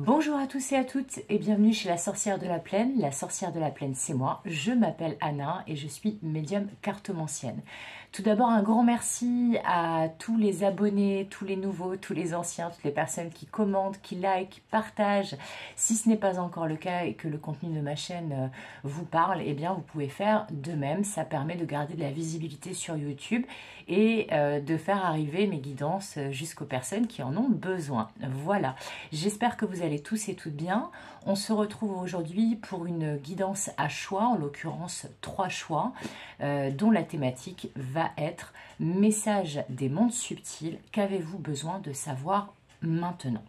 Bonjour à tous et à toutes et bienvenue chez la sorcière de la plaine. La sorcière de la plaine, c'est moi. Je m'appelle Anna et je suis médium cartomancienne. Tout d'abord, un grand merci à tous les abonnés, tous les nouveaux, tous les anciens, toutes les personnes qui commentent, qui likent, qui partagent. Si ce n'est pas encore le cas et que le contenu de ma chaîne vous parle, eh bien vous pouvez faire de même. Ça permet de garder de la visibilité sur YouTube et de faire arriver mes guidances jusqu'aux personnes qui en ont besoin. Voilà, j'espère que vous allez tous et toutes bien. On se retrouve aujourd'hui pour une guidance à choix, en l'occurrence 3 choix, dont la thématique va être message des mondes subtils, qu'avez-vous besoin de savoir maintenant?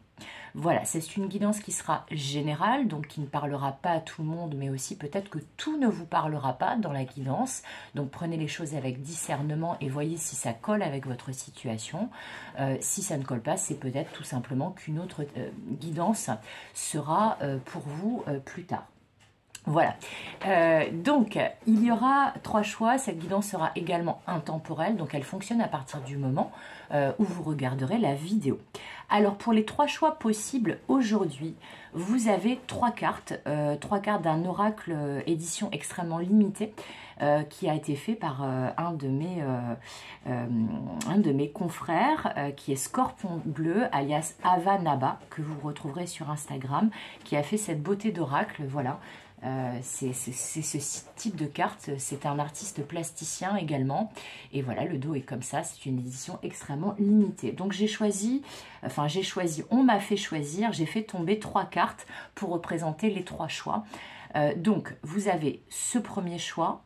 Voilà, c'est une guidance qui sera générale, donc qui ne parlera pas à tout le monde, mais aussi peut-être que tout ne vous parlera pas dans la guidance. Donc prenez les choses avec discernement et voyez si ça colle avec votre situation. Si ça ne colle pas, c'est peut-être tout simplement qu'une autre guidance sera pour vous plus tard. Voilà, donc il y aura 3 choix, cette guidance sera également intemporelle, donc elle fonctionne à partir du moment où vous regarderez la vidéo. Alors pour les 3 choix possibles aujourd'hui, vous avez 3 cartes d'un oracle édition extrêmement limitée qui a été fait par un de mes confrères qui est Scorpion Bleu alias Avanaba, que vous retrouverez sur Instagram, qui a fait cette beauté d'oracle, voilà. C'est ce type de carte, c'est un artiste plasticien également, et voilà, le dos est comme ça, c'est une édition extrêmement limitée. Donc on m'a fait choisir, j'ai fait tomber 3 cartes pour représenter les 3 choix. Donc vous avez ce premier choix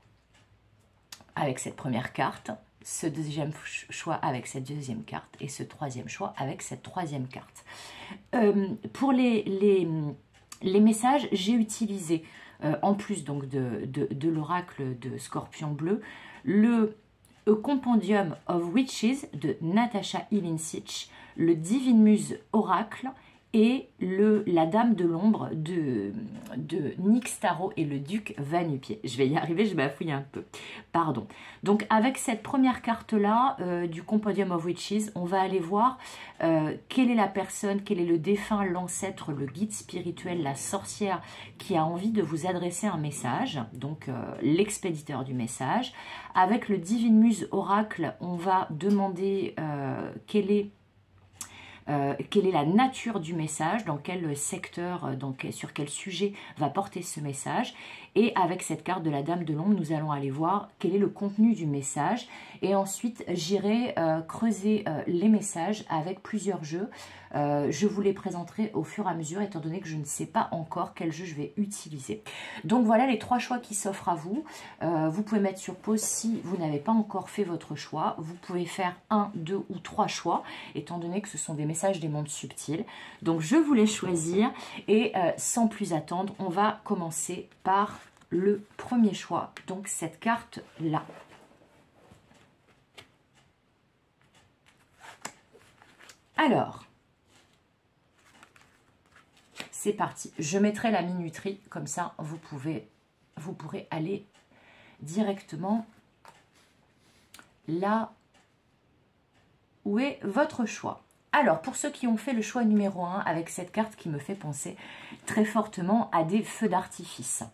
avec cette première carte, ce deuxième choix avec cette deuxième carte, et ce troisième choix avec cette troisième carte. Pour les messages, j'ai utilisé, en plus donc de l'oracle de Scorpion Bleu, le A Compendium of Witches de Natasha Ilincic, le Divine Muse Oracle et la Dame de l'Ombre de Nyx Tarot et le Duc Va-Nu-Pieds. Je vais y arriver, je bafouille un peu. Pardon. Donc avec cette première carte-là du Compendium of Witches, on va aller voir quelle est la personne, quel est le défunt, l'ancêtre, le guide spirituel, la sorcière qui a envie de vous adresser un message, donc l'expéditeur du message. Avec le Divine Muse Oracle, on va demander quelle est la nature du message, dans quel secteur, sur quel sujet va porter ce message. Et avec cette carte de la Dame de l'Ombre, nous allons aller voir quel est le contenu du message. Et ensuite, j'irai creuser les messages avec plusieurs jeux. Je vous les présenterai au fur et à mesure, étant donné que je ne sais pas encore quel jeu je vais utiliser. Donc voilà les 3 choix qui s'offrent à vous. Vous pouvez mettre sur pause si vous n'avez pas encore fait votre choix. Vous pouvez faire 1, 2 ou 3 choix, étant donné que ce sont des messages des mondes subtils. Donc je vous laisse choisir et sans plus attendre, on va commencer par le premier choix, donc cette carte-là. Alors, c'est parti. Je mettrai la minuterie, comme ça vous pourrez aller directement là où est votre choix. Alors, pour ceux qui ont fait le choix numéro 1, avec cette carte qui me fait penser très fortement à des feux d'artifice.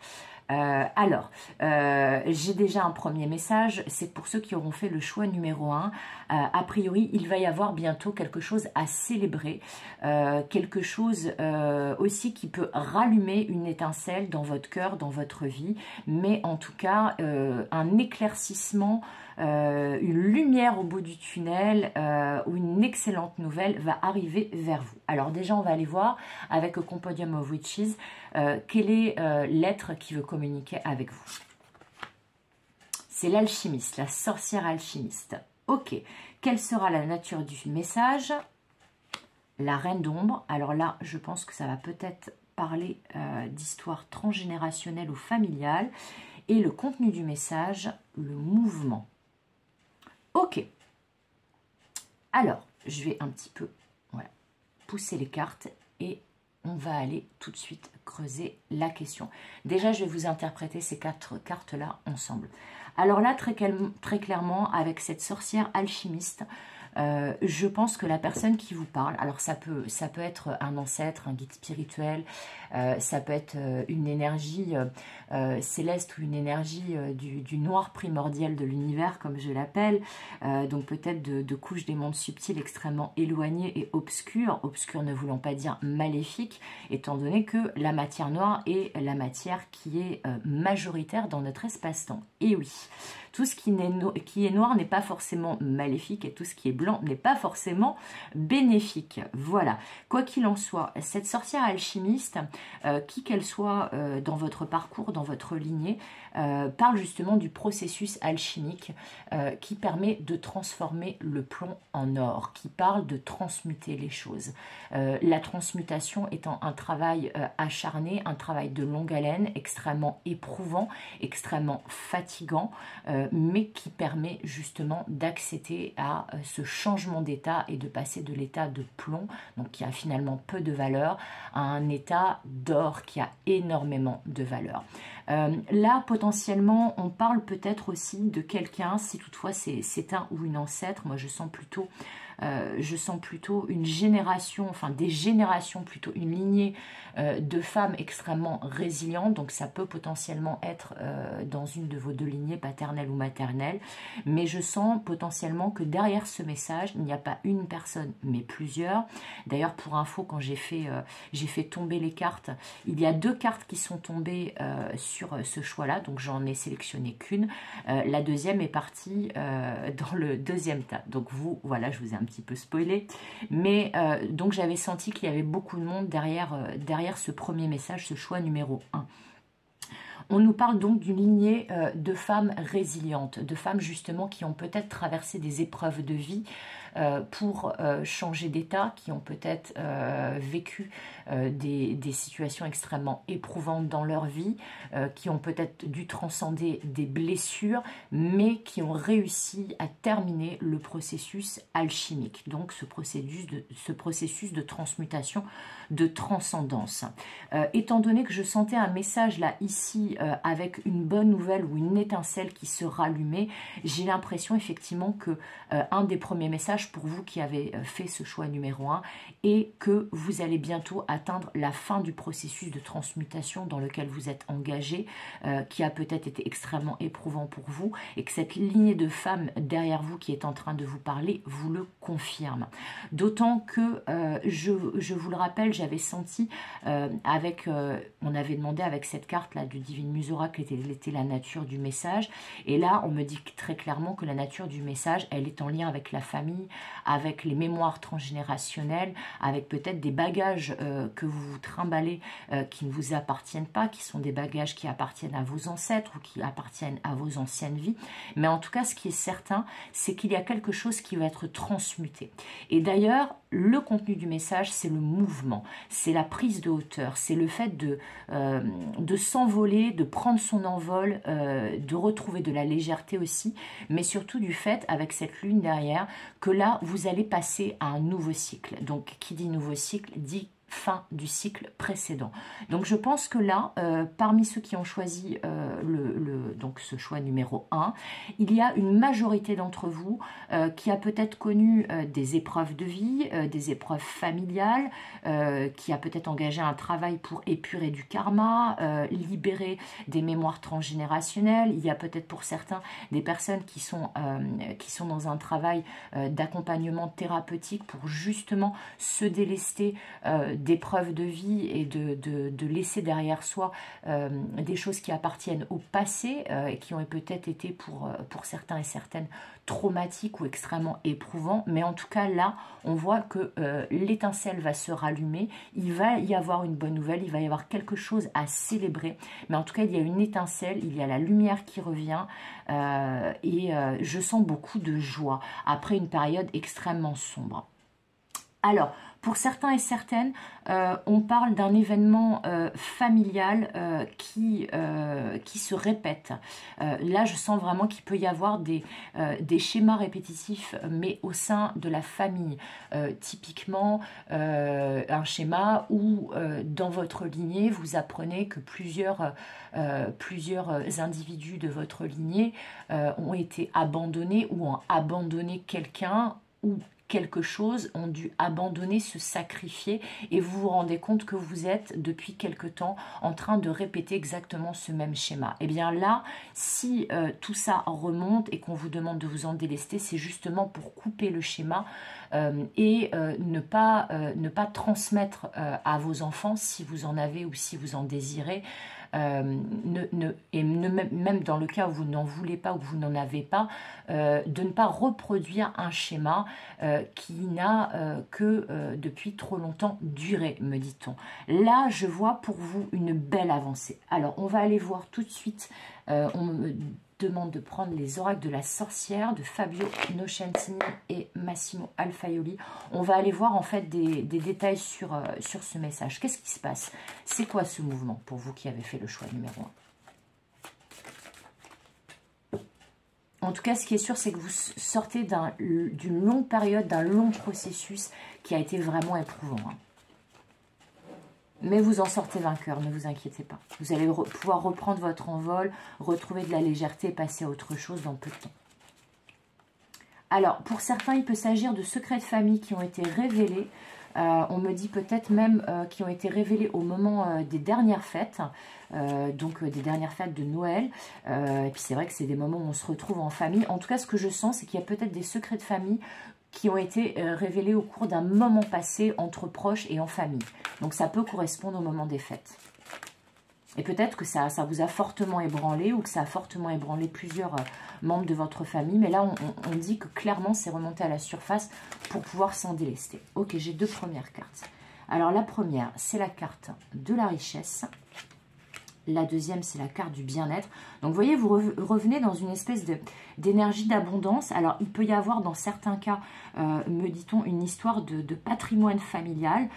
J'ai déjà un premier message, c'est pour ceux qui auront fait le choix numéro 1. A priori, il va y avoir bientôt quelque chose à célébrer, quelque chose aussi qui peut rallumer une étincelle dans votre cœur, dans votre vie, mais en tout cas, un éclaircissement, une lumière au bout du tunnel ou une excellente nouvelle va arriver vers vous. Alors déjà, on va aller voir avec le Compendium of Witches quel est l'être qui veut communiquer avec vous. C'est l'alchimiste, la sorcière alchimiste. Ok, quelle sera la nature du message? La reine d'ombre. Alors là, je pense que ça va peut-être parler d'histoire transgénérationnelle ou familiale. Et le contenu du message, le mouvement. Ok. Alors, je vais un petit peu pousser les cartes et on va aller tout de suite creuser la question. Déjà, je vais vous interpréter ces 4 cartes-là ensemble. Alors là, très clairement, avec cette sorcière alchimiste, je pense que la personne qui vous parle, alors ça peut être un ancêtre, un guide spirituel, ça peut être une énergie céleste ou une énergie du noir primordial de l'univers, comme je l'appelle, donc peut-être de couches des mondes subtils extrêmement éloignées et obscures, obscures ne voulant pas dire maléfiques, étant donné que la matière noire est la matière qui est majoritaire dans notre espace-temps. Et oui, tout ce qui est noir n'est pas forcément maléfique et tout ce qui est blanc n'est pas forcément bénéfique. Voilà. Quoi qu'il en soit, cette sorcière alchimiste, qui qu'elle soit dans votre parcours, dans votre lignée, parle justement du processus alchimique qui permet de transformer le plomb en or, qui parle de transmuter les choses. La transmutation étant un travail acharné, un travail de longue haleine, extrêmement éprouvant, extrêmement fatigant, mais qui permet justement d'accéder à ce changement d'état et de passer de l'état de plomb, donc qui a finalement peu de valeur, à un état d'or qui a énormément de valeur. Là, potentiellement, on parle peut-être aussi de quelqu'un, si toutefois c'est un ou une ancêtre, moi je sens plutôt une génération, enfin des générations plutôt, une lignée de femmes extrêmement résilientes, donc ça peut potentiellement être dans une de vos deux lignées, paternelle ou maternelle, mais je sens potentiellement que derrière ce message, il n'y a pas une personne, mais plusieurs. D'ailleurs, pour info, quand j'ai fait tomber les cartes, il y a 2 cartes qui sont tombées sur ce choix-là, donc j'en ai sélectionné qu'une. La deuxième est partie dans le deuxième tas. Donc vous, voilà, je vous ai un petit peu spoilé, mais donc j'avais senti qu'il y avait beaucoup de monde derrière ce premier message, ce choix numéro 1. On nous parle donc d'une lignée de femmes résilientes, de femmes justement qui ont peut-être traversé des épreuves de vie pour changer d'état, qui ont peut-être vécu des situations extrêmement éprouvantes dans leur vie, qui ont peut-être dû transcender des blessures, mais qui ont réussi à terminer le processus alchimique, donc ce processus de transmutation, de transcendance. Étant donné que je sentais un message là, ici, avec une bonne nouvelle ou une étincelle qui se rallumait, j'ai l'impression effectivement que un des premiers messages pour vous qui avez fait ce choix numéro 1 est que vous allez bientôt atteindre la fin du processus de transmutation dans lequel vous êtes engagé, qui a peut-être été extrêmement éprouvant pour vous, et que cette lignée de femmes derrière vous qui est en train de vous parler vous le confirme. D'autant que, je vous le rappelle, j'avais senti, on avait demandé avec cette carte-là du Divine Muse Oracle quelle était la nature du message, et là on me dit très clairement que la nature du message, elle est en lien avec la famille, avec les mémoires transgénérationnelles, avec peut-être des bagages que vous trimballez qui ne vous appartiennent pas, qui sont des bagages qui appartiennent à vos ancêtres ou qui appartiennent à vos anciennes vies. Mais en tout cas, ce qui est certain, c'est qu'il y a quelque chose qui va être transmuté. Et d'ailleurs, le contenu du message, c'est le mouvement, c'est la prise de hauteur, c'est le fait de s'envoler, de prendre son envol, de retrouver de la légèreté aussi, mais surtout du fait, avec cette lune derrière, que là, vous allez passer à un nouveau cycle. Donc, qui dit nouveau cycle, dit fin du cycle précédent. Donc je pense que là, parmi ceux qui ont choisi donc ce choix numéro 1, il y a une majorité d'entre vous qui a peut-être connu des épreuves de vie, des épreuves familiales, qui a peut-être engagé un travail pour épurer du karma, libérer des mémoires transgénérationnelles. Il y a peut-être pour certains des personnes qui sont dans un travail d'accompagnement thérapeutique pour justement se délester d'épreuves de vie et de laisser derrière soi des choses qui appartiennent au passé et qui ont peut-être été pour certains et certaines traumatiques ou extrêmement éprouvants. Mais en tout cas là, on voit que l'étincelle va se rallumer, il va y avoir une bonne nouvelle, il va y avoir quelque chose à célébrer. Mais en tout cas, il y a une étincelle, il y a la lumière qui revient et je sens beaucoup de joie après une période extrêmement sombre. Alors, pour certains et certaines, on parle d'un événement familial qui se répète. Là, je sens vraiment qu'il peut y avoir des schémas répétitifs, mais au sein de la famille. Typiquement, un schéma où, dans votre lignée, vous apprenez que plusieurs individus de votre lignée ont été abandonnés ou ont abandonné quelqu'un, ou quelque chose ont dû abandonner, se sacrifier, et vous vous rendez compte que vous êtes depuis quelque temps en train de répéter exactement ce même schéma. Et bien là, si tout ça remonte et qu'on vous demande de vous en délester, c'est justement pour couper le schéma et ne pas transmettre à vos enfants, si vous en avez ou si vous en désirez, même dans le cas où vous n'en voulez pas ou que vous n'en avez pas, de ne pas reproduire un schéma qui n'a que depuis trop longtemps duré, me dit-on. Là, je vois pour vous une belle avancée. Alors, on va aller voir tout de suite, on me demande de prendre les oracles de la sorcière de Fabio Nocentini et Massimo Alfaioli. On va aller voir en fait des détails sur ce message. Qu'est-ce qui se passe? C'est quoi ce mouvement pour vous qui avez fait le choix numéro 1? En tout cas, ce qui est sûr, c'est que vous sortez d'une longue période, d'un long processus qui a été vraiment éprouvant. Hein. Mais vous en sortez vainqueur, ne vous inquiétez pas. Vous allez pouvoir reprendre votre envol, retrouver de la légèreté et passer à autre chose dans peu de temps. Alors, pour certains, il peut s'agir de secrets de famille qui ont été révélés. On me dit peut-être même qui ont été révélés au moment des dernières fêtes, donc des dernières fêtes de Noël. Et puis c'est vrai que c'est des moments où on se retrouve en famille. En tout cas, ce que je sens, c'est qu'il y a peut-être des secrets de famille qui ont été révélés au cours d'un moment passé entre proches et en famille. Donc ça peut correspondre au moment des fêtes. Et peut-être que ça vous a fortement ébranlé ou que ça a fortement ébranlé plusieurs membres de votre famille. Mais là, on dit que clairement, c'est remonté à la surface pour pouvoir s'en délester. Ok, j'ai deux premières cartes. Alors la première, c'est la carte de la richesse. La deuxième, c'est la carte du bien-être. Donc, vous voyez, vous revenez dans une espèce d'énergie d'abondance. Alors, il peut y avoir, dans certains cas, me dit-on, une histoire de patrimoine familial,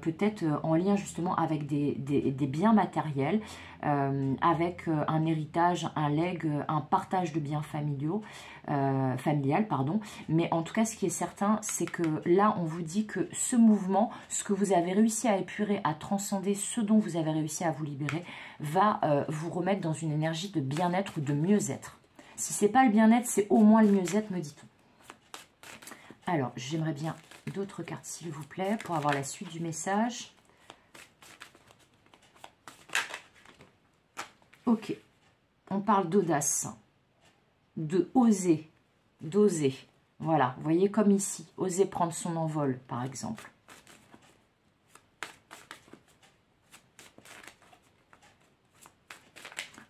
peut-être en lien justement avec des biens matériels, avec un héritage, un legs, un partage de biens familial, pardon. Mais en tout cas, ce qui est certain, c'est que là, on vous dit que ce mouvement, ce que vous avez réussi à épurer, à transcender, ce dont vous avez réussi à vous libérer, va vous remettre dans une énergie de bien-être ou de mieux-être. Si ce n'est pas le bien-être, c'est au moins le mieux-être, me dit-on. Alors, j'aimerais bien d'autres cartes, s'il vous plaît, pour avoir la suite du message. Ok, on parle d'audace, de oser, d'oser. Voilà, vous voyez comme ici, oser prendre son envol, par exemple.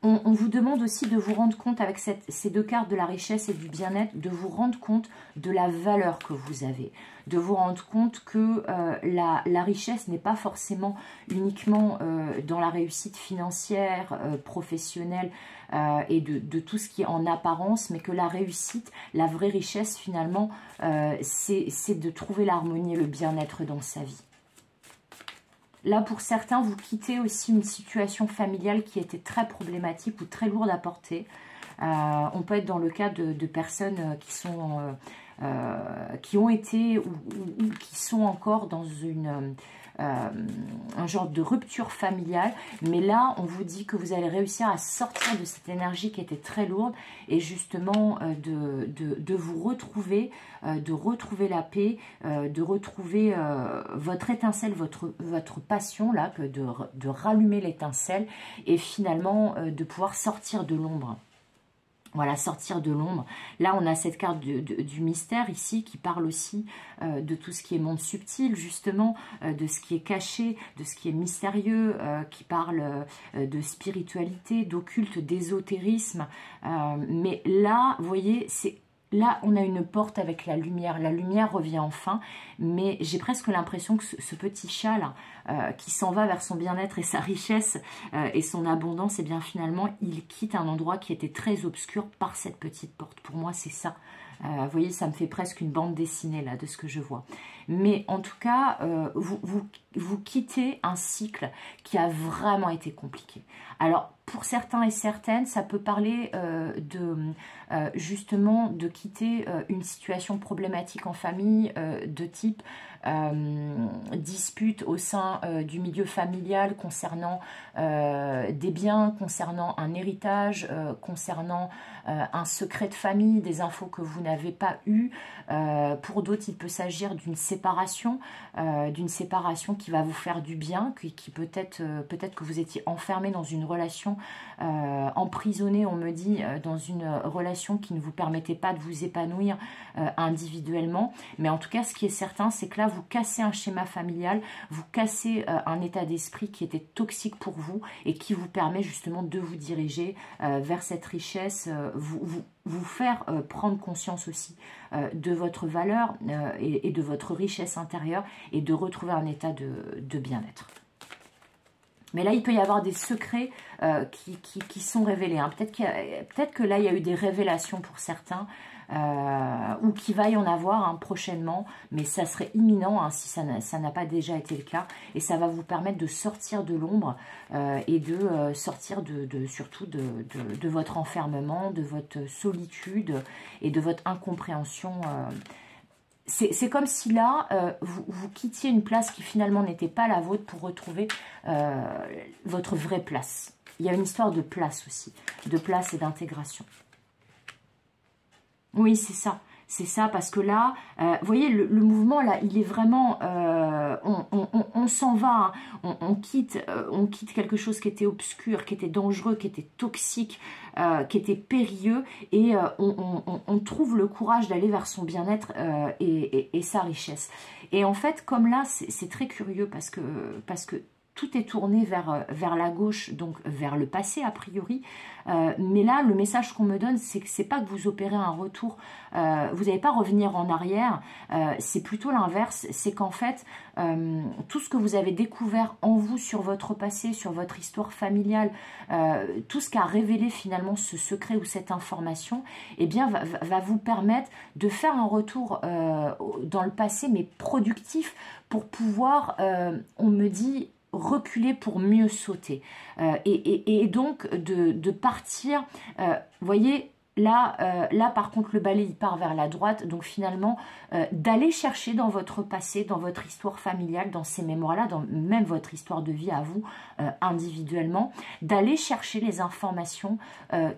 On vous demande aussi de vous rendre compte, avec ces deux cartes de la richesse et du bien-être, de vous rendre compte de la valeur que vous avez. De vous rendre compte que la richesse n'est pas forcément uniquement dans la réussite financière, professionnelle et de tout ce qui est en apparence, mais que la réussite, la vraie richesse finalement, c'est de trouver l'harmonie et le bien-être dans sa vie. Là, pour certains, vous quittez aussi une situation familiale qui était très problématique ou très lourde à porter. On peut être dans le cas de personnes qui ont été ou qui sont encore dans un genre de rupture familiale. Mais là, on vous dit que vous allez réussir à sortir de cette énergie qui était très lourde et justement de vous retrouver, de retrouver la paix, de retrouver votre étincelle, votre passion, là, de rallumer l'étincelle et finalement de pouvoir sortir de l'ombre. Voilà, sortir de l'ombre. Là, on a cette carte du mystère ici qui parle aussi de tout ce qui est monde subtil, justement, de ce qui est caché, de ce qui est mystérieux, qui parle de spiritualité, d'occulte, d'ésotérisme. Mais là, vous voyez, c'est... Là, on a une porte avec la lumière. La lumière revient enfin, mais j'ai presque l'impression que ce petit chat là, qui s'en va vers son bien-être et sa richesse et son abondance, et bien finalement, il quitte un endroit qui était très obscur par cette petite porte. Pour moi, c'est ça. Vous voyez, ça me fait presque une bande dessinée là de ce que je vois. Mais en tout cas, vous quittez un cycle qui a vraiment été compliqué. Alors, pour certains et certaines, ça peut parler justement de quitter une situation problématique en famille de type disputes au sein du milieu familial concernant des biens, concernant un héritage, concernant un secret de famille, des infos que vous n'avez pas eues. Pour d'autres, il peut s'agir d'une séparation qui va vous faire du bien, qui peut-être que vous étiez enfermé dans une relation, emprisonné, on me dit, dans une relation qui ne vous permettait pas de vous épanouir individuellement. Mais en tout cas, ce qui est certain, c'est que là, vous cassez un schéma familial, vous cassez un état d'esprit qui était toxique pour vous et qui vous permet justement de vous diriger vers cette richesse, vous faire prendre conscience aussi de votre valeur et de votre richesse intérieure et de retrouver un état de bien-être. Mais là, il peut y avoir des secrets qui sont révélés. Hein. Peut-être que là, il y a eu des révélations pour certains, ou qu'il va y en avoir prochainement, mais ça serait imminent si ça n'a pas déjà été le cas. Et ça va vous permettre de sortir de l'ombre et de sortir surtout de votre enfermement, de votre solitude et de votre incompréhension. C'est comme si là, vous quittiez une place qui finalement n'était pas la vôtre pour retrouver votre vraie place. Il y a une histoire de place aussi, de place et d'intégration. Oui, c'est ça. C'est ça, parce que là, vous voyez, le mouvement, là, il est vraiment... on s'en va, hein. on quitte quelque chose qui était obscur, qui était dangereux, qui était toxique, qui était périlleux, et on trouve le courage d'aller vers son bien-être et sa richesse. Et en fait, comme là, c'est très curieux, parce que tout est tourné vers la gauche, donc vers le passé a priori. Mais là, le message qu'on me donne, c'est que c'est pas que vous opérez un retour, vous n'allez pas revenir en arrière, c'est plutôt l'inverse, c'est qu'en fait, tout ce que vous avez découvert en vous sur votre passé, sur votre histoire familiale, tout ce qu'a révélé finalement ce secret ou cette information, eh bien, va vous permettre de faire un retour dans le passé, mais productif, pour pouvoir, on me dit, reculer pour mieux sauter et donc de partir, vous voyez là par contre le balai il part vers la droite, donc finalement d'aller chercher dans votre passé, dans votre histoire familiale, dans ces mémoires là, dans même votre histoire de vie à vous individuellement, d'aller chercher les informations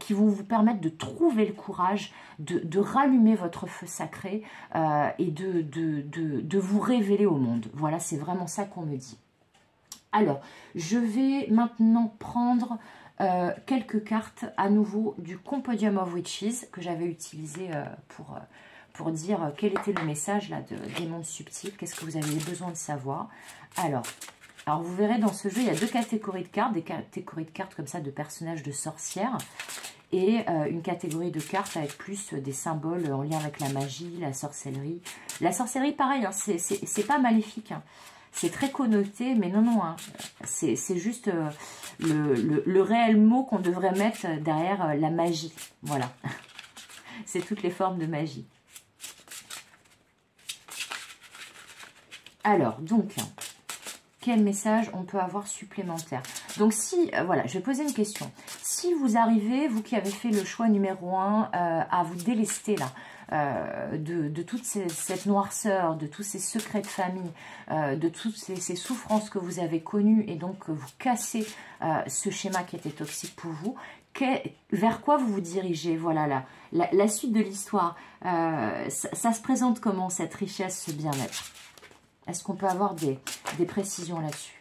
qui vont vous permettre de trouver le courage de rallumer votre feu sacré et de vous révéler au monde. Voilà, c'est vraiment ça qu'on me dit. Alors, je vais maintenant prendre quelques cartes à nouveau du Compendium of Witches que j'avais utilisé pour dire quel était le message là, des mondes subtils, qu'est-ce que vous avez besoin de savoir. Alors, vous verrez dans ce jeu, il y a deux catégories de cartes, des catégories de cartes comme ça de personnages de sorcières et une catégorie de cartes avec plus des symboles en lien avec la magie, la sorcellerie. La sorcellerie, pareil, hein, c'est pas maléfique, hein. C'est très connoté, mais non, hein. C'est juste le réel mot qu'on devrait mettre derrière la magie. Voilà. C'est toutes les formes de magie. Alors, donc, quel message on peut avoir supplémentaire? Donc, si, voilà, je vais poser une question. Si vous arrivez, vous qui avez fait le choix numéro 1, à vous délester là, de toute cette noirceur, de tous ces secrets de famille, de toutes ces souffrances que vous avez connues, et donc vous cassez ce schéma qui était toxique pour vous, vers quoi vous vous dirigez? Voilà la suite de l'histoire. Ça se présente comment, cette richesse, ce bien-être? Est-ce qu'on peut avoir des précisions là-dessus?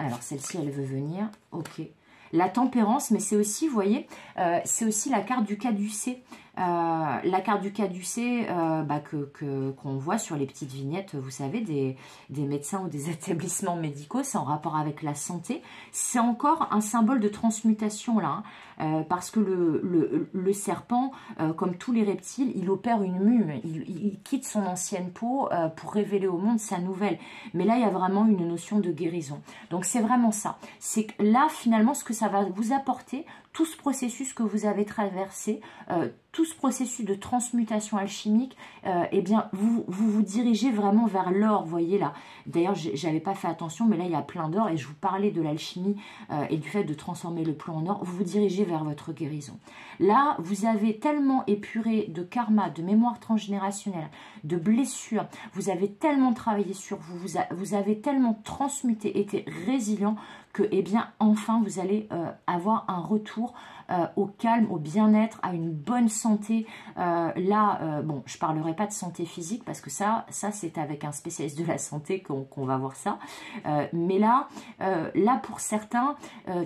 Alors, celle-ci, elle veut venir. Ok. La tempérance, mais c'est aussi, vous voyez, c'est aussi la carte du caducée. La carte du caducée qu'on voit sur les petites vignettes, vous savez, des médecins ou des établissements médicaux, c'est en rapport avec la santé. C'est encore un symbole de transmutation là, hein, parce que le serpent, comme tous les reptiles, il opère une mue, il quitte son ancienne peau pour révéler au monde sa nouvelle. Mais là, il y a vraiment une notion de guérison. Donc c'est vraiment ça. C'est que là, finalement, ce que ça va vous apporter, tout ce processus que vous avez traversé, tout ce processus de transmutation alchimique, eh bien, vous dirigez vraiment vers l'or, vous voyez là. D'ailleurs, j'avais pas fait attention, mais là, il y a plein d'or, et je vous parlais de l'alchimie et du fait de transformer le plomb en or. Vous vous dirigez vers votre guérison. Là, vous avez tellement épuré de karma, de mémoire transgénérationnelle, de blessures, vous avez tellement travaillé sur vous, vous avez tellement transmuté, été résilient, que, eh bien, enfin, vous allez avoir un retour au calme, au bien-être, à une bonne santé. Bon, je ne parlerai pas de santé physique parce que ça c'est avec un spécialiste de la santé qu'on va voir ça. Mais là, pour certains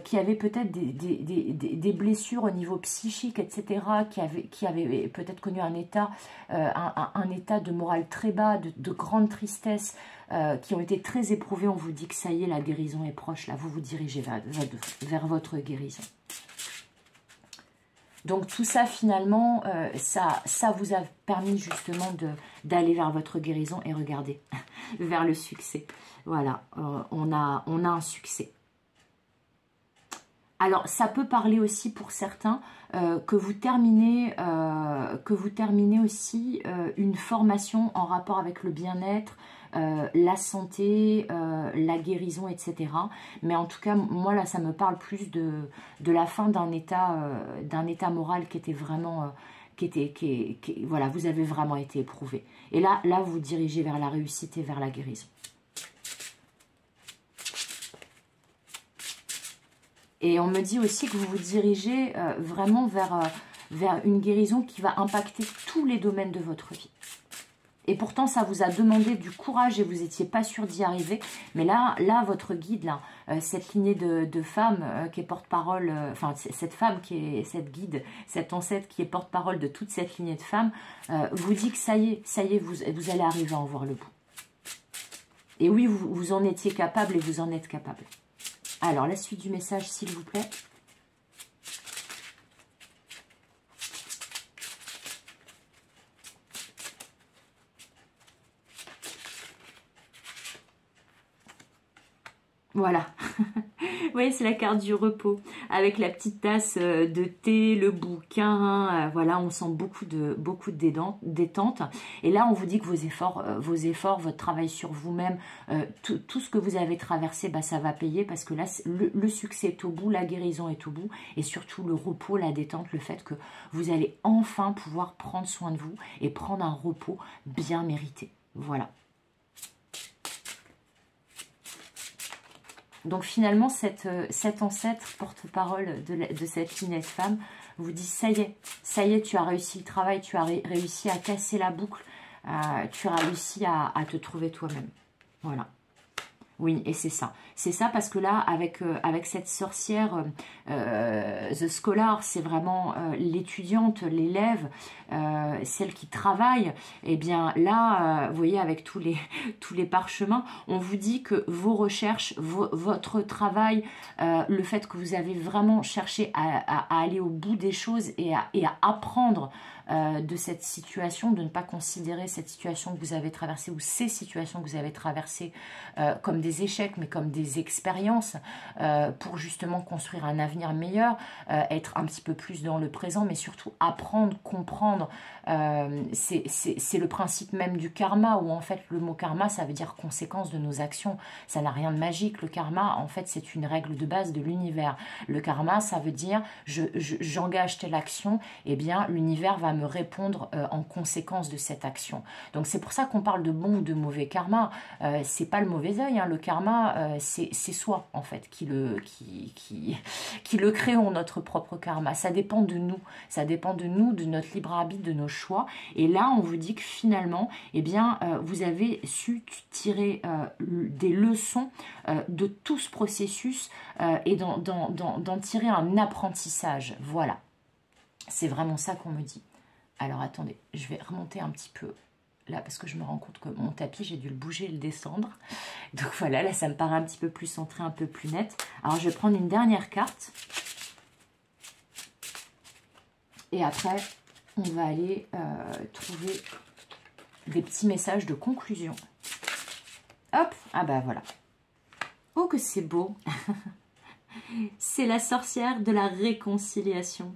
qui avaient peut-être des blessures au niveau psychique, etc., qui avaient peut-être connu un état, un état de morale très bas, de grande tristesse, qui ont été très éprouvés, on vous dit que ça y est, la guérison est proche. Là, vous vous dirigez vers votre guérison. Donc tout ça, finalement, ça vous a permis justement d'aller vers votre guérison. Et regardez, vers le succès. Voilà, on a un succès. Alors, ça peut parler aussi pour certains que vous terminez aussi une formation en rapport avec le bien-être, la santé, la guérison, etc. Mais en tout cas, moi là, ça me parle plus de la fin d'un état moral qui était vraiment, voilà, vous avez vraiment été éprouvé. Et là, vous dirigez vers la réussite et vers la guérison. Et on me dit aussi que vous vous dirigez vraiment vers une guérison qui va impacter tous les domaines de votre vie. Et pourtant, ça vous a demandé du courage et vous n'étiez pas sûr d'y arriver. Mais là, votre guide, là, cette lignée de femmes qui est porte-parole, enfin, cette femme qui est cette guide, cette ancêtre qui est porte-parole de toute cette lignée de femmes, vous dit que ça y est, vous allez arriver à en voir le bout. Et oui, vous en étiez capable et vous en êtes capable. Alors, la suite du message, s'il vous plaît. Voilà. Vous voyez, c'est la carte du repos. Avec la petite tasse de thé, le bouquin. Voilà, on sent beaucoup de détente. Et là, on vous dit que vos efforts, votre travail sur vous-même, tout ce que vous avez traversé, bah, ça va payer. Parce que là, le succès est au bout, la guérison est au bout. Et surtout, le repos, la détente, le fait que vous allez enfin pouvoir prendre soin de vous et prendre un repos bien mérité. Voilà. Donc finalement, cette ancêtre porte-parole de cette lignée de femme vous dit, ça y est, tu as réussi le travail, tu as réussi à casser la boucle, tu as réussi à te trouver toi-même. Voilà. Oui, et c'est ça. C'est ça parce que là, avec cette sorcière, The Scholar, c'est vraiment l'étudiante, l'élève, celle qui travaille. Et bien là, vous voyez, avec tous les parchemins, on vous dit que vos recherches, votre travail, le fait que vous avez vraiment cherché à aller au bout des choses et à apprendre de cette situation, de ne pas considérer cette situation que vous avez traversée ou ces situations que vous avez traversées comme des échecs, mais comme des expériences pour justement construire un avenir meilleur, être un petit peu plus dans le présent, mais surtout apprendre, comprendre. C'est le principe même du karma, où en fait le mot karma, ça veut dire conséquence de nos actions. Ça n'a rien de magique. Le karma, en fait, c'est une règle de base de l'univers. Le karma, ça veut dire j'engage telle action, et bien l'univers va me répondre en conséquence de cette action. Donc c'est pour ça qu'on parle de bon ou de mauvais karma. C'est pas le mauvais œil, hein. Le karma, c'est soi en fait qui le créons, notre propre karma. Ça dépend de nous, de notre libre arbitre, de nos choix. Et là, on vous dit que finalement, eh bien, vous avez su tirer des leçons de tout ce processus et d'en tirer un apprentissage. Voilà, c'est vraiment ça qu'on me dit. Alors attendez, je vais remonter un petit peu là parce que je me rends compte que mon tapis, j'ai dû le bouger et le descendre. Donc voilà, là ça me paraît un petit peu plus centré, un peu plus net. Alors je vais prendre une dernière carte. Et après, on va aller trouver des petits messages de conclusion. Hop, ah bah voilà. Oh que c'est beau. C'est la sorcière de la réconciliation.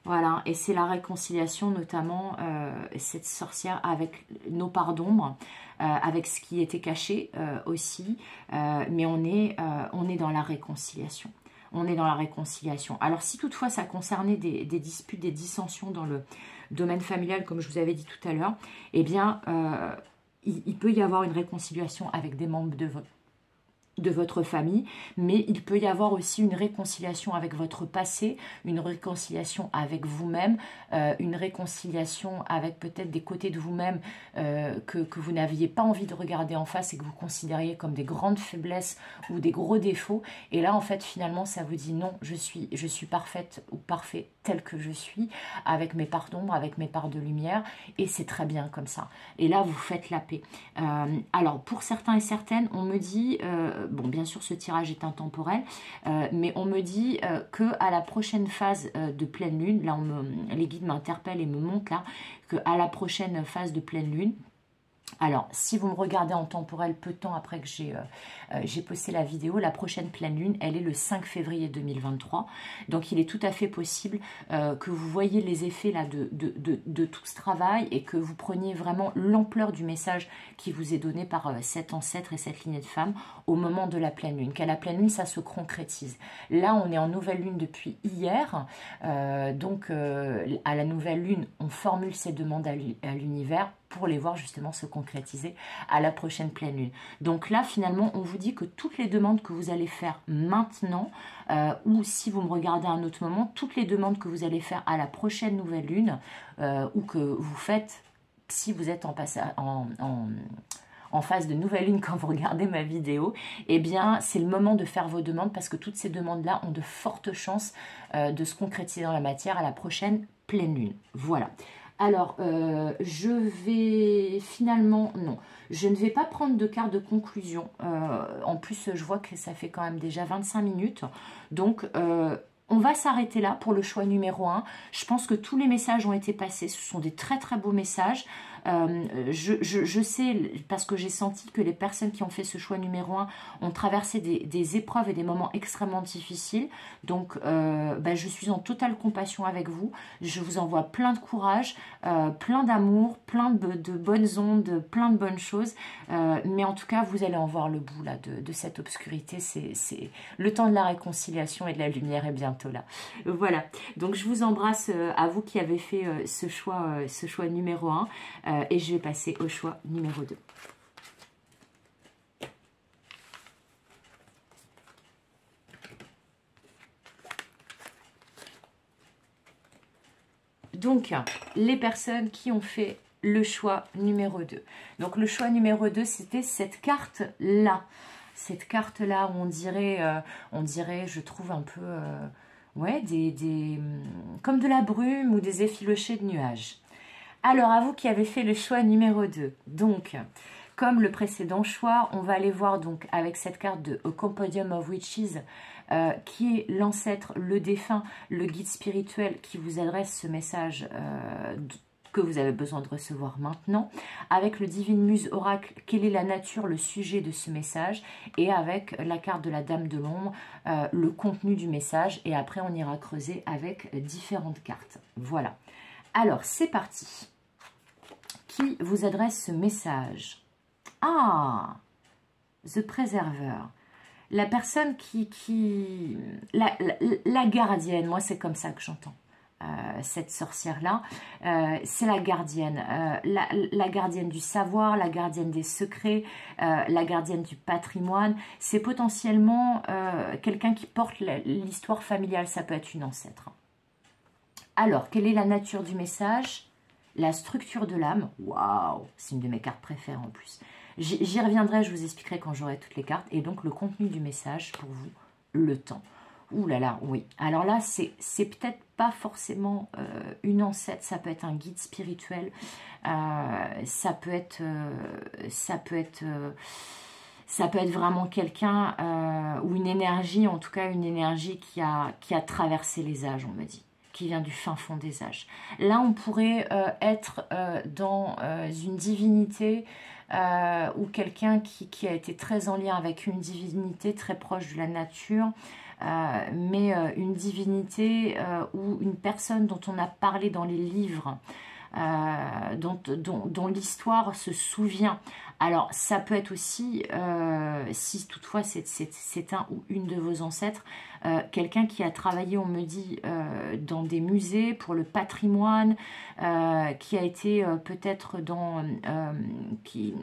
Voilà, et c'est la réconciliation notamment, cette sorcière avec nos parts d'ombre, avec ce qui était caché aussi, mais on est dans la réconciliation. On est dans la réconciliation. Alors si toutefois ça concernait des disputes, des dissensions dans le domaine familial, comme je vous avais dit tout à l'heure, eh bien, il peut y avoir une réconciliation avec des membres de votre famille, mais il peut y avoir aussi une réconciliation avec votre passé, une réconciliation avec vous-même, une réconciliation avec peut-être des côtés de vous-même que vous n'aviez pas envie de regarder en face et que vous considériez comme des grandes faiblesses ou des gros défauts. Et là, en fait, finalement, ça vous dit non, je suis parfaite ou parfait tel que je suis, avec mes parts d'ombre, avec mes parts de lumière, et c'est très bien comme ça. Et là, vous faites la paix. Alors, pour certains et certaines, on me dit... bon, bien sûr, ce tirage est intemporel, mais on me dit qu'à la prochaine phase de pleine lune, là, les guides m'interpellent et me montrent là, qu'à la prochaine phase de pleine lune, alors, si vous me regardez en temporel peu de temps après que j'ai posté la vidéo, la prochaine pleine lune, elle est le 5 février 2023. Donc, il est tout à fait possible que vous voyez les effets là, de tout ce travail et que vous preniez vraiment l'ampleur du message qui vous est donné par cet ancêtre et cette lignée de femmes au moment de la pleine lune. Qu'à la pleine lune, ça se concrétise. Là, on est en nouvelle lune depuis hier. Donc, à la nouvelle lune, on formule ces demandes à l'univers pour les voir justement se concrétiser à la prochaine pleine lune. Donc là, finalement, on vous dit que toutes les demandes que vous allez faire maintenant, ou si vous me regardez à un autre moment, toutes les demandes que vous allez faire à la prochaine nouvelle lune, ou que vous faites si vous êtes en phase de nouvelle lune quand vous regardez ma vidéo, eh bien, c'est le moment de faire vos demandes parce que toutes ces demandes-là ont de fortes chances de se concrétiser dans la matière à la prochaine pleine lune. Voilà. Alors, je vais finalement... Non, je ne vais pas prendre de carte de conclusion. En plus, je vois que ça fait quand même déjà 25 minutes. Donc, on va s'arrêter là pour le choix numéro 1. Je pense que tous les messages ont été passés. Ce sont des très très beaux messages. Je sais, parce que j'ai senti que les personnes qui ont fait ce choix numéro 1 ont traversé des épreuves et des moments extrêmement difficiles. Donc, je suis en totale compassion avec vous. Je vous envoie plein de courage, plein d'amour, plein de bonnes ondes, plein de bonnes choses. Mais en tout cas, vous allez en voir le bout là, de cette obscurité. C'est le temps de la réconciliation et de la lumière est bientôt là. Voilà. Donc, je vous embrasse à vous qui avez fait ce choix numéro 1. Et je vais passer au choix numéro 2. Donc, les personnes qui ont fait le choix numéro 2. Donc, le choix numéro 2, c'était cette carte-là. Cette carte-là, on dirait, je trouve un peu, ouais, comme de la brume ou des effilochés de nuages. Alors, à vous qui avez fait le choix numéro 2. Donc, comme le précédent choix, on va aller voir donc avec cette carte de A Compendium of Witches, qui est l'ancêtre, le défunt, le guide spirituel qui vous adresse ce message que vous avez besoin de recevoir maintenant. Avec le Divine Muse Oracle, quelle est la nature, le sujet de ce message. Et avec la carte de la Dame de l'Ombre, le contenu du message. Et après, on ira creuser avec différentes cartes. Voilà. Alors, c'est parti. Qui vous adresse ce message? Ah, The Preserver. La personne la gardienne, moi c'est comme ça que j'entends cette sorcière-là. C'est la gardienne. La gardienne du savoir, la gardienne des secrets, la gardienne du patrimoine. C'est potentiellement quelqu'un qui porte l'histoire familiale, ça peut être une ancêtre. Alors, quelle est la nature du message? La structure de l'âme. Waouh, c'est une de mes cartes préférées en plus. J'y reviendrai, je vous expliquerai quand j'aurai toutes les cartes. Et donc, le contenu du message pour vous, le temps. Ouh là là, oui. Alors là, c'est peut-être pas forcément une ancêtre, ça peut être un guide spirituel. Ça peut être vraiment quelqu'un ou une énergie, en tout cas une énergie qui a traversé les âges, on me dit, qui vient du fin fond des âges. Là, on pourrait être dans une divinité ou quelqu'un qui a été très en lien avec une divinité très proche de la nature, mais une divinité ou une personne dont on a parlé dans les livres, dont l'histoire se souvient. Alors, ça peut être aussi, si toutefois c'est un ou une de vos ancêtres, quelqu'un qui a travaillé, on me dit, dans des musées pour le patrimoine, qui a été peut-être qui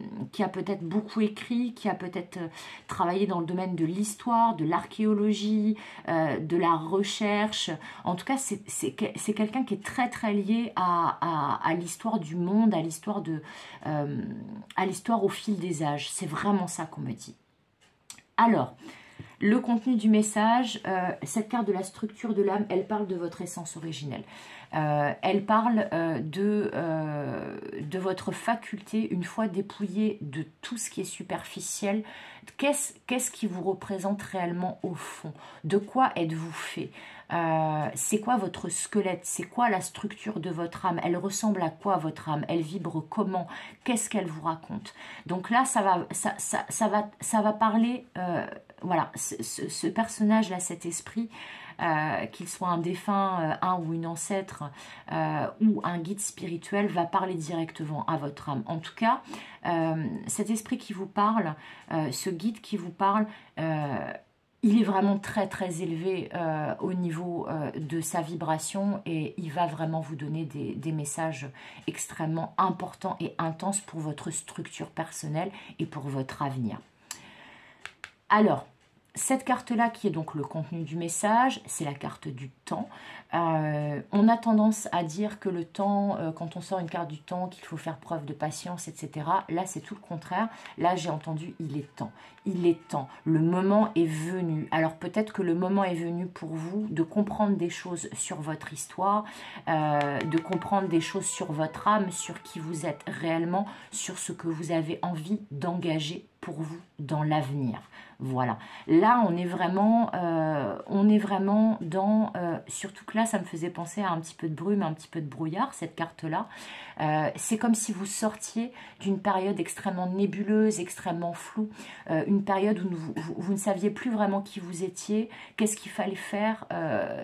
a peut-être beaucoup écrit, qui a peut-être travaillé dans le domaine de l'histoire, de l'archéologie, de la recherche. En tout cas, c'est quelqu'un qui est très très lié à l'histoire du monde, à l'histoire au fil des âges. C'est vraiment ça qu'on me dit. Alors, le contenu du message, cette carte de la structure de l'âme, elle parle de votre essence originelle. Elle parle de votre faculté, une fois dépouillée de tout ce qui est superficiel. Qu'est-ce qui vous représente réellement au fond? De quoi êtes-vous fait? C'est quoi votre squelette? C'est quoi la structure de votre âme? Elle ressemble à quoi votre âme? Elle vibre comment? Qu'est-ce qu'elle vous raconte? Donc là, ça va parler, voilà, ce personnage-là, cet esprit, qu'il soit un défunt, un ou une ancêtre, ou un guide spirituel, va parler directement à votre âme. En tout cas, cet esprit qui vous parle, ce guide qui vous parle, il est vraiment très très élevé au niveau de sa vibration, et il va vraiment vous donner des messages extrêmement importants et intenses pour votre structure personnelle et pour votre avenir. Alors, cette carte-là, qui est donc le contenu du message, c'est la carte du temps. On a tendance à dire que le temps, quand on sort une carte du temps, qu'il faut faire preuve de patience, etc. Là, c'est tout le contraire. Là, j'ai entendu « il est temps ». Il est temps. Le moment est venu. Alors, peut-être que le moment est venu pour vous de comprendre des choses sur votre histoire, de comprendre des choses sur votre âme, sur qui vous êtes réellement, sur ce que vous avez envie d'engager pour vous dans l'avenir. Voilà. Là, on est vraiment dans... surtout que là, ça me faisait penser à un petit peu de brume, un petit peu de brouillard, cette carte-là. C'est comme si vous sortiez d'une période extrêmement nébuleuse, extrêmement floue, une période où vous ne saviez plus vraiment qui vous étiez, qu'est-ce qu'il fallait faire,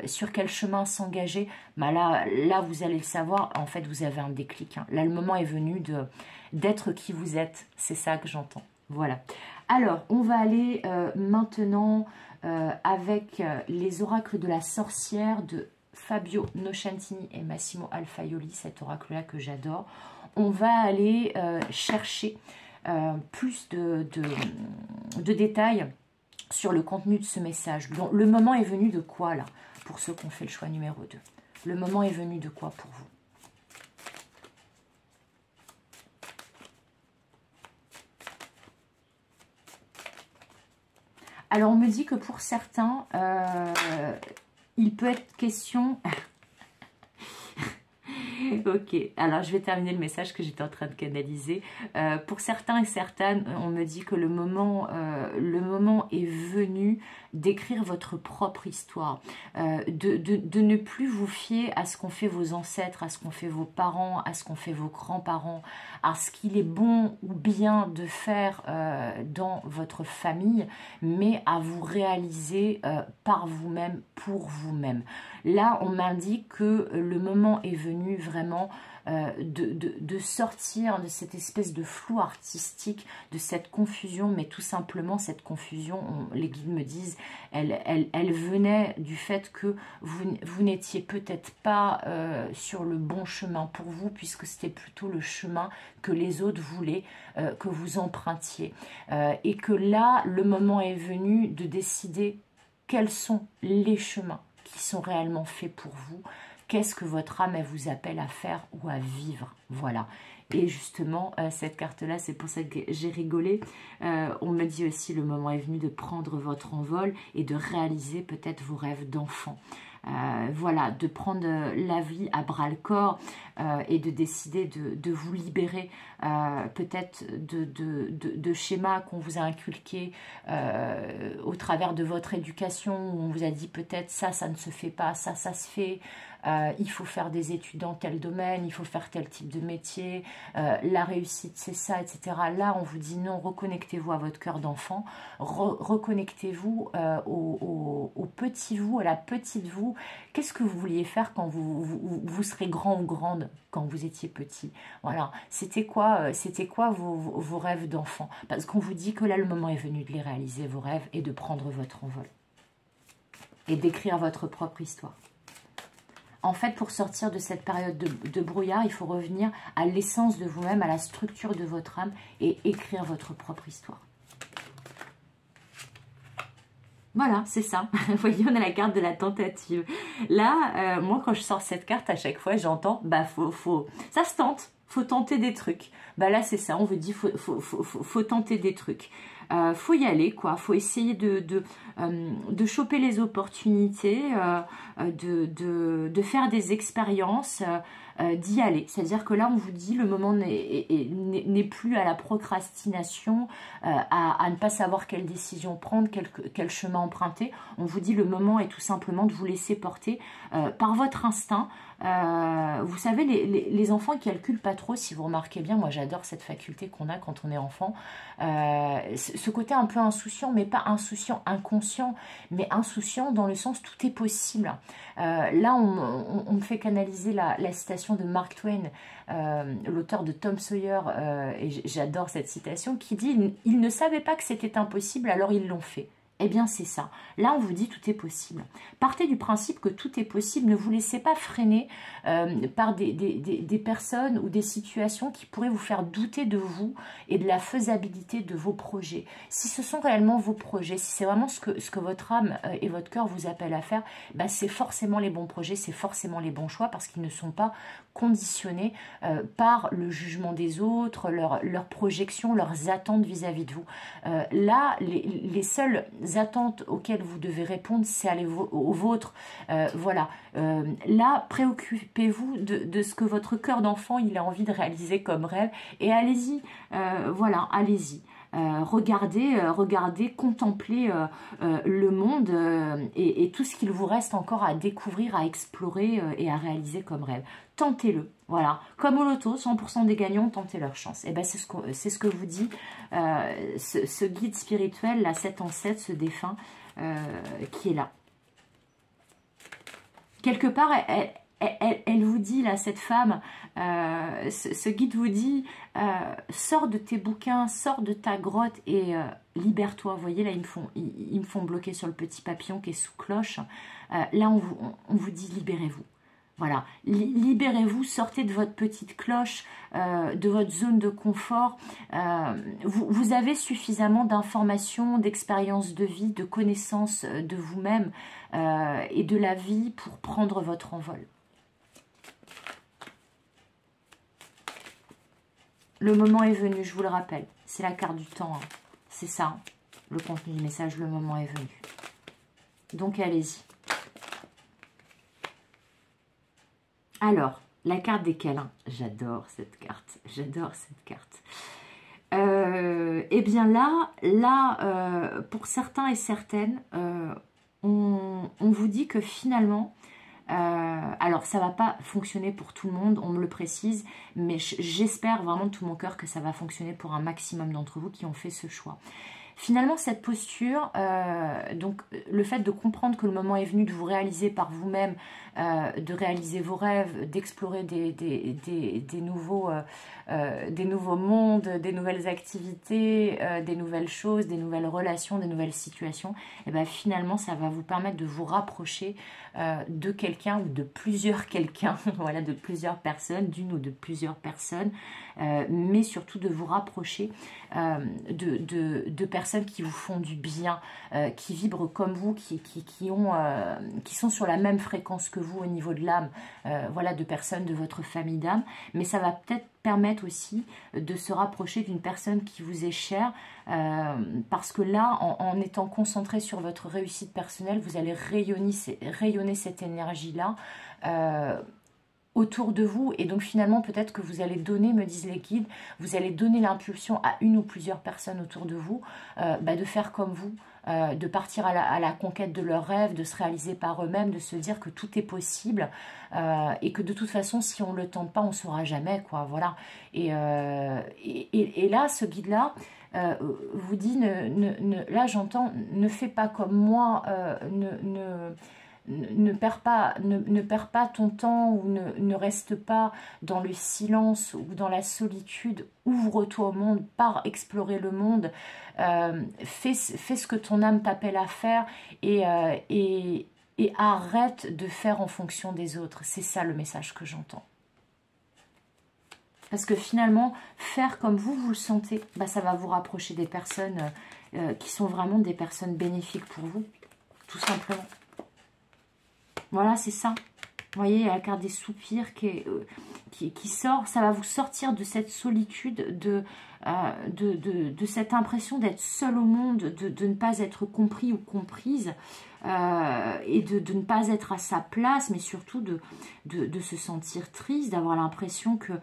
sur quel chemin s'engager. Bah là, vous allez le savoir, en fait, vous avez un déclic. Hein. Là, le moment est venu d'être qui vous êtes. C'est ça que j'entends. Voilà. Alors, on va aller maintenant avec les oracles de la sorcière de Fabio Nocentini et Massimo Alfaioli, cet oracle-là que j'adore. On va aller chercher plus de détails sur le contenu de ce message. Donc, le moment est venu de quoi, là, pour ceux qui ont fait le choix numéro 2? Le moment est venu de quoi pour vous? Alors, on me dit que pour certains, il peut être question... Ok, alors je vais terminer le message que j'étais en train de canaliser. Pour certains et certaines, on me dit que le moment est venu d'écrire votre propre histoire, de ne plus vous fier à ce qu'ont fait vos ancêtres, à ce qu'ont fait vos parents, à ce qu'ont fait vos grands-parents, à ce qu'il est bon ou bien de faire dans votre famille, mais à vous réaliser par vous-même, pour vous-même. Là, on m'indique que le moment est venu vraiment de sortir de cette espèce de flou artistique, de cette confusion, mais tout simplement cette confusion, les guides me disent, elle venait du fait que vous n'étiez peut-être pas sur le bon chemin pour vous, puisque c'était plutôt le chemin que les autres voulaient que vous empruntiez. Et que là, le moment est venu de décider quels sont les chemins qui sont réellement faits pour vous. Qu'est-ce que votre âme, elle vous appelle à faire ou à vivre? Voilà. Et justement, cette carte-là, c'est pour ça que j'ai rigolé. On me dit aussi, le moment est venu de prendre votre envol et de réaliser peut-être vos rêves d'enfant. Voilà, de prendre la vie à bras-le-corps et de décider de vous libérer peut-être de schémas qu'on vous a inculqués au travers de votre éducation, où on vous a dit peut-être ça ne se fait pas, ça se fait. il faut faire des études dans tel domaine, il faut faire tel type de métier, la réussite c'est ça, etc. Là, on vous dit non, reconnectez-vous à votre cœur d'enfant, reconnectez-vous au petit vous, à la petite vous. Qu'est-ce que vous vouliez faire quand vous serez grand ou grande, quand vous étiez petit? Voilà, c'était quoi vos rêves d'enfant? Parce qu'on vous dit que là, le moment est venu de les réaliser, vos rêves, et de prendre votre envol. Et d'écrire votre propre histoire. En fait, pour sortir de cette période de brouillard, il faut revenir à l'essence de vous-même, à la structure de votre âme et écrire votre propre histoire. Voilà, c'est ça. Vous voyez, on a la carte de la tentative. Là, moi, quand je sors cette carte, à chaque fois, j'entends, bah, ça se tente, faut tenter des trucs. Bah là, c'est ça, on vous dit, faut tenter des trucs. Faut y aller, quoi. Faut essayer de choper les opportunités, de faire des expériences, d'y aller. C'est-à-dire que là, on vous dit, le moment n'est plus à la procrastination, à ne pas savoir quelle décision prendre, quel chemin emprunter. On vous dit, le moment est tout simplement de vous laisser porter par votre instinct. Vous savez, les enfants qui calculent pas trop, si vous remarquez bien, moi j'adore cette faculté qu'on a quand on est enfant, ce côté un peu insouciant, mais pas insouciant inconscient, mais insouciant dans le sens tout est possible. Là, on me fait canaliser la citation de Mark Twain, l'auteur de Tom Sawyer, et j'adore cette citation, qui dit « Ils ne savaient pas que c'était impossible, alors ils l'ont fait ». Eh bien, c'est ça. Là, on vous dit tout est possible. Partez du principe que tout est possible. Ne vous laissez pas freiner par des personnes ou des situations qui pourraient vous faire douter de vous et de la faisabilité de vos projets. Si ce sont réellement vos projets, si c'est vraiment ce que votre âme et votre cœur vous appellent à faire, bah, c'est forcément les bons projets, c'est forcément les bons choix parce qu'ils ne sont pas conditionnés par le jugement des autres, leurs projections, leurs attentes vis-à-vis de vous. Là, les seules attentes auxquelles vous devez répondre, c'est aller aux vôtres. Voilà. Là, préoccupez-vous de ce que votre cœur d'enfant il a envie de réaliser comme rêve et allez-y. Voilà, allez-y. Regardez, contemplez le monde et tout ce qu'il vous reste encore à découvrir, à explorer et à réaliser comme rêve. Tentez-le, voilà. Comme au loto, 100% des gagnants tentez leur chance. Et ben c'est ce que vous dit ce guide spirituel, la 7 en 7, ce défunt qui est là. Quelque part, elle vous dit, là, cette femme, ce guide vous dit, sors de tes bouquins, sors de ta grotte et libère-toi. Vous voyez, là, ils me font bloquer sur le petit papillon qui est sous cloche. Là, on vous dit, libérez-vous. Voilà, libérez-vous, sortez de votre petite cloche, de votre zone de confort. Vous avez suffisamment d'informations, d'expériences de vie, de connaissances de vous-même et de la vie pour prendre votre envol. Le moment est venu, je vous le rappelle. C'est la carte du temps. Hein. C'est ça, hein, le contenu du message, le moment est venu. Donc, allez-y. Alors, la carte des câlins. J'adore cette carte. J'adore cette carte. Eh bien là, pour certains et certaines, on vous dit que finalement... alors ça va pas fonctionner pour tout le monde, on me le précise, mais j'espère vraiment de tout mon cœur que ça va fonctionner pour un maximum d'entre vous qui ont fait ce choix. Finalement, cette posture, donc le fait de comprendre que le moment est venu de vous réaliser par vous-même, de réaliser vos rêves, d'explorer des nouveaux mondes, des nouvelles activités, des nouvelles choses, des nouvelles relations, des nouvelles situations, et bien finalement, ça va vous permettre de vous rapprocher de quelqu'un ou de plusieurs quelqu'un, voilà, de plusieurs personnes, d'une ou de plusieurs personnes, mais surtout de vous rapprocher de personnes qui vous font du bien, qui vibrent comme vous, qui sont sur la même fréquence que vous au niveau de l'âme, voilà, de personnes de votre famille d'âme, mais ça va peut-être permettre aussi de se rapprocher d'une personne qui vous est chère, parce que là, en étant concentré sur votre réussite personnelle, vous allez rayonner cette énergie-là autour de vous, et donc finalement peut-être que vous allez donner, me disent les guides, vous allez donner l'impulsion à une ou plusieurs personnes autour de vous de faire comme vous, de partir à la conquête de leurs rêves, de se réaliser par eux-mêmes, de se dire que tout est possible et que de toute façon, si on ne le tente pas, on ne saura jamais, quoi, voilà. Et là, ce guide-là vous dit, là j'entends, ne fais pas comme moi, ne perds pas ton temps ou ne reste pas dans le silence ou dans la solitude. Ouvre-toi au monde, pars explorer le monde, fais ce que ton âme t'appelle à faire et arrête de faire en fonction des autres. C'est ça le message que j'entends. Parce que finalement, faire comme vous le sentez, bah, ça va vous rapprocher des personnes qui sont vraiment des personnes bénéfiques pour vous, tout simplement. Voilà, c'est ça. Vous voyez, il y a la carte des soupirs qui sort. Ça va vous sortir de cette solitude, de cette impression d'être seul au monde, de ne pas être compris ou comprise, et de ne pas être à sa place, mais surtout de se sentir triste, d'avoir l'impression que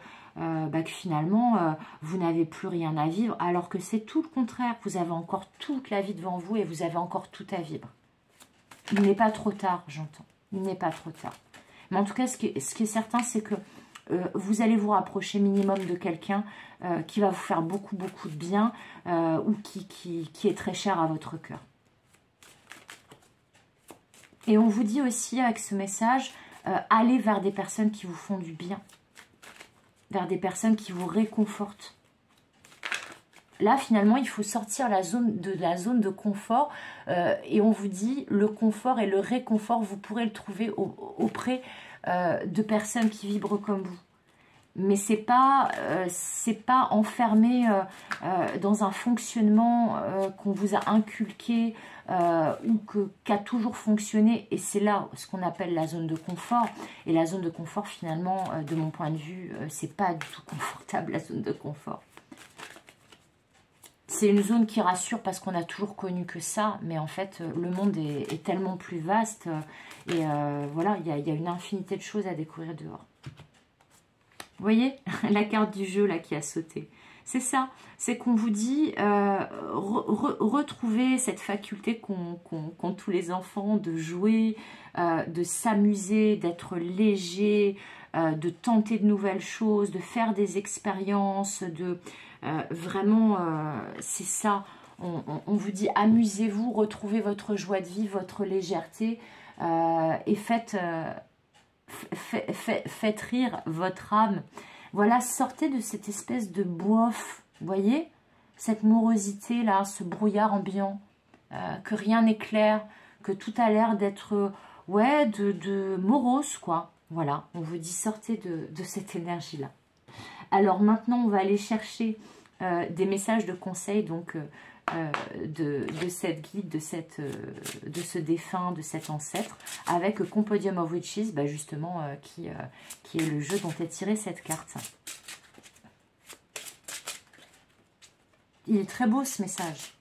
finalement, vous n'avez plus rien à vivre, alors que c'est tout le contraire. Vous avez encore toute la vie devant vous et vous avez encore tout à vivre. Il n'est pas trop tard, j'entends. Il n'est pas trop tard. Mais en tout cas, ce qui est certain, c'est que vous allez vous rapprocher minimum de quelqu'un qui va vous faire beaucoup, beaucoup de bien ou qui est très cher à votre cœur. Et on vous dit aussi avec ce message, allez vers des personnes qui vous font du bien, vers des personnes qui vous réconfortent. Là, finalement, il faut sortir de la zone de confort et on vous dit, le confort et le réconfort, vous pourrez le trouver auprès de personnes qui vibrent comme vous. Mais c'est pas enfermé dans un fonctionnement qu'on vous a inculqué ou qui a toujours fonctionné. Et c'est là ce qu'on appelle la zone de confort. Et la zone de confort, finalement, de mon point de vue, c'est pas du tout confortable, la zone de confort. C'est une zone qui rassure parce qu'on a toujours connu que ça, mais en fait, le monde est tellement plus vaste et voilà, il y a une infinité de choses à découvrir dehors. Vous voyez, la carte du jeu là qui a sauté. C'est ça, c'est qu'on vous dit, retrouvez cette faculté qu'ont tous les enfants de jouer, de s'amuser, d'être léger, de tenter de nouvelles choses, de faire des expériences, vraiment, c'est ça. On vous dit, amusez-vous, retrouvez votre joie de vivre, votre légèreté et faites rire votre âme. Voilà, sortez de cette espèce de bof, vous voyez, cette morosité là, ce brouillard ambiant, que rien n'est clair, que tout a l'air d'être, ouais, de morose quoi. Voilà, on vous dit sortez de cette énergie là. Alors maintenant, on va aller chercher des messages de conseil donc de cette guide, de ce défunt, de cet ancêtre, avec Compodium of Witches, bah justement, qui est le jeu dont est tirée cette carte. Il est très beau ce message.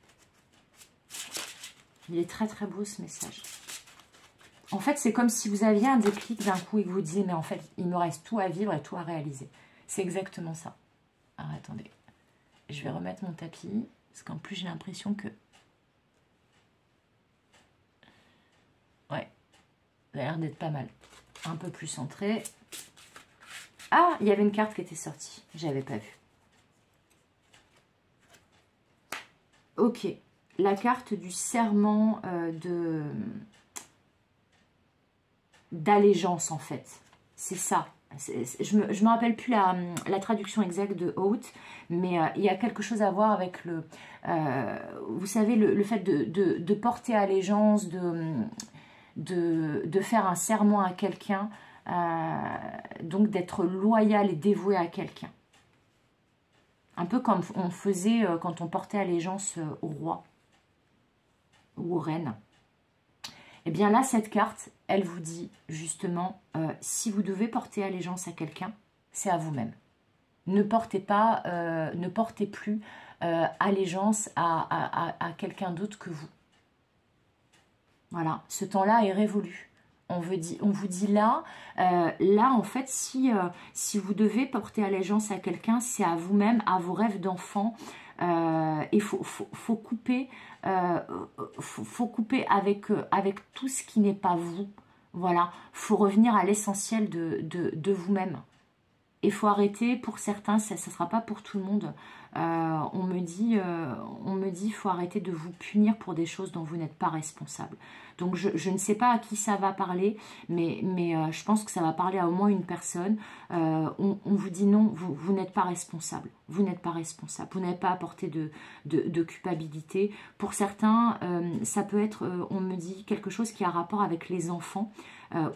Il est très très beau ce message. En fait, c'est comme si vous aviez un déclic d'un coup et que vous disiez, mais en fait, il me reste tout à vivre et tout à réaliser. C'est exactement ça. Alors, attendez. Je vais remettre mon tapis, parce qu'en plus, j'ai l'impression que... Ouais, ça a l'air d'être pas mal. Un peu plus centré. Ah, il y avait une carte qui était sortie. Je n'avais pas vu. Ok. La carte du serment d'allégeance, en fait. C'est ça. Je me rappelle plus la traduction exacte de Oath, mais il y a quelque chose à voir avec le... vous savez, le fait de porter allégeance, de faire un serment à quelqu'un, donc d'être loyal et dévoué à quelqu'un. Un peu comme on faisait quand on portait allégeance au roi ou aux reines. Et bien là, cette carte, elle vous dit justement, si vous devez porter allégeance à quelqu'un, c'est à vous-même. Ne portez plus allégeance à quelqu'un d'autre que vous. Voilà, ce temps-là est révolu. On vous dit là, en fait, si vous devez porter allégeance à quelqu'un, c'est à vous-même, à vos rêves d'enfant, il faut couper, faut couper avec tout ce qui n'est pas vous. Voilà, faut revenir à l'essentiel de vous-même. Il faut arrêter, pour certains, ça ne sera pas pour tout le monde. On me dit, il faut arrêter de vous punir pour des choses dont vous n'êtes pas responsable. Donc je ne sais pas à qui ça va parler, mais je pense que ça va parler à au moins une personne. On vous dit non, vous n'êtes pas responsable. Vous n'êtes pas responsable. Vous n'avez pas apporté de culpabilité. Pour certains, ça peut être, on me dit, quelque chose qui a rapport avec les enfants.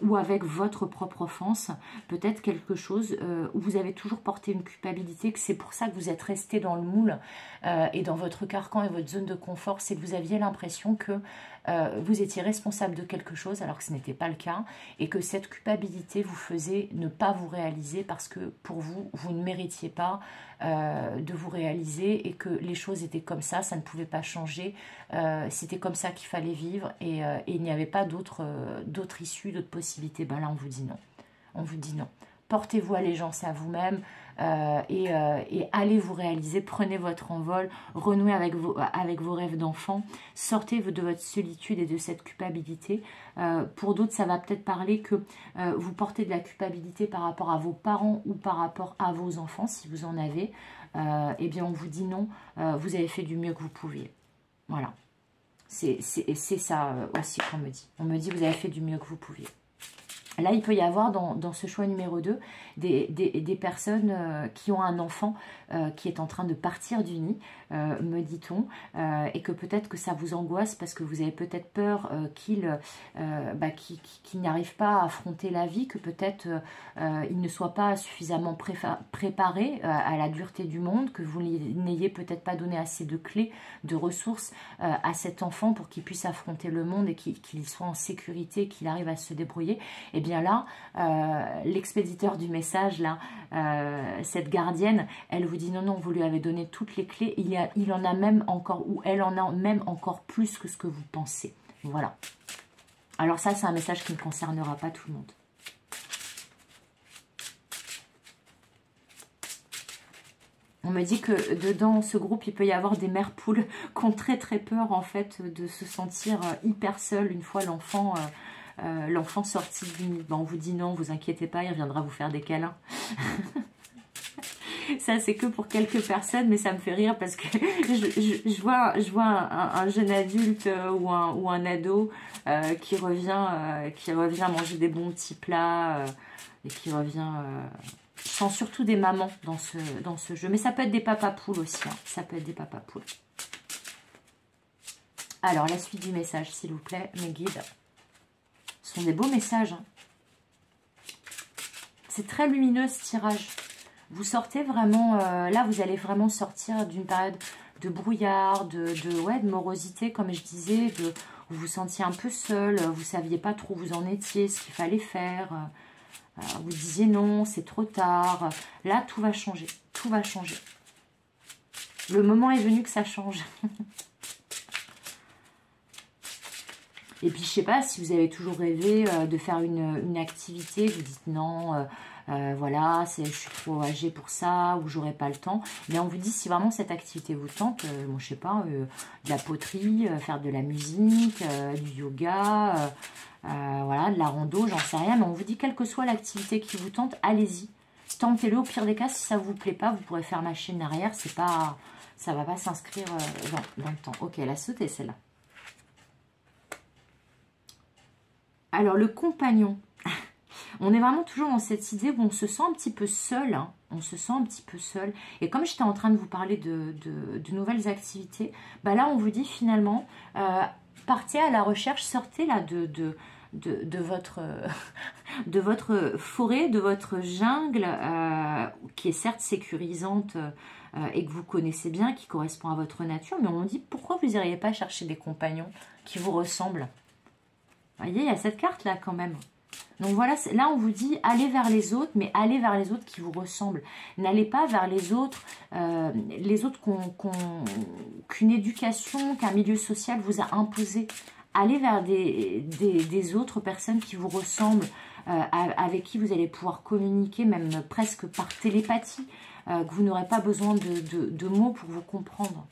Ou avec votre propre offense, peut-être quelque chose où vous avez toujours porté une culpabilité, que c'est pour ça que vous êtes resté dans le moule et dans votre carcan et votre zone de confort, c'est que vous aviez l'impression que vous étiez responsable de quelque chose alors que ce n'était pas le cas et que cette culpabilité vous faisait ne pas vous réaliser parce que pour vous, vous ne méritiez pas de vous réaliser et que les choses étaient comme ça ne pouvait pas changer, c'était comme ça qu'il fallait vivre et il n'y avait pas d'autre issue, d'autres possibilités. Ben là, on vous dit non. On vous dit non. Portez-vous allégeance à vous-même et allez vous réaliser, prenez votre envol, renouez avec vos rêves d'enfant, sortez de votre solitude et de cette culpabilité. Pour d'autres, ça va peut-être parler que vous portez de la culpabilité par rapport à vos parents ou par rapport à vos enfants, si vous en avez. Eh bien, on vous dit non, vous avez fait du mieux que vous pouviez. Voilà. C'est ça aussi qu'on me dit. On me dit, vous avez fait du mieux que vous pouviez. Là, il peut y avoir dans ce choix numéro 2 des personnes qui ont un enfant qui est en train de partir du nid, me dit-on, et que peut-être que ça vous angoisse parce que vous avez peut-être peur qu'il n'arrive pas à affronter la vie, que peut-être il ne soit pas suffisamment préparé à la dureté du monde, que vous n'ayez peut-être pas donné assez de clés, de ressources à cet enfant pour qu'il puisse affronter le monde et qu'il soit en sécurité, qu'il arrive à se débrouiller. Et bien là, l'expéditeur du message, là, cette gardienne, elle vous dit non, non, vous lui avez donné toutes les clés, il en a même encore, ou elle en a même encore plus que ce que vous pensez. Voilà. Alors ça, c'est un message qui ne concernera pas tout le monde. On me dit que dedans ce groupe, il peut y avoir des mères poules qui ont très très peur en fait de se sentir hyper seules une fois l'enfant sorti du nid. Ben, on vous dit non, vous inquiétez pas, il reviendra vous faire des câlins. Ça, c'est que pour quelques personnes, mais ça me fait rire parce que je vois un jeune adulte ou un ado qui revient manger des bons petits plats et qui revient... sans surtout des mamans dans ce jeu. Mais ça peut être des papas poules aussi. Hein. Ça peut être des papas poules. Alors, la suite du message, s'il vous plaît, mes guides. Ce sont des beaux messages. Hein. C'est très lumineux ce tirage. Vous sortez vraiment, là vous allez vraiment sortir d'une période de brouillard, de morosité comme je disais, où vous vous sentiez un peu seul, vous ne saviez pas trop où vous en étiez, ce qu'il fallait faire, vous disiez non, c'est trop tard. Là tout va changer, tout va changer. Le moment est venu que ça change. Et puis je sais pas si vous avez toujours rêvé de faire une activité, vous dites non... voilà, je suis trop âgée pour ça, ou j'aurai pas le temps. Mais on vous dit si vraiment cette activité vous tente, bon, je sais pas, de la poterie, faire de la musique, du yoga, voilà, de la rando, j'en sais rien. Mais on vous dit quelle que soit l'activité qui vous tente, allez-y. Tentez-le. Au pire des cas, si ça vous plaît pas, vous pourrez faire ma chaîne arrière. C'est pas, ça va pas s'inscrire dans le temps. Ok, elle a sauté celle-là. Alors le compagnon. On est vraiment toujours dans cette idée où on se sent un petit peu seul. Hein. On se sent un petit peu seul. Et comme j'étais en train de vous parler de nouvelles activités, bah là, on vous dit finalement, partez à la recherche, sortez là de votre forêt, de votre jungle, qui est certes sécurisante et que vous connaissez bien, qui correspond à votre nature. Mais on vous dit, pourquoi vous n'iriez pas chercher des compagnons qui vous ressemblent? Vous voyez, il y a cette carte-là quand même. Donc voilà, là on vous dit, allez vers les autres, mais allez vers les autres qui vous ressemblent. N'allez pas vers les autres qu'une éducation, qu'un milieu social vous a imposé. Allez vers des autres personnes qui vous ressemblent, avec qui vous allez pouvoir communiquer, même presque par télépathie. que vous n'aurez pas besoin de mots pour vous comprendre.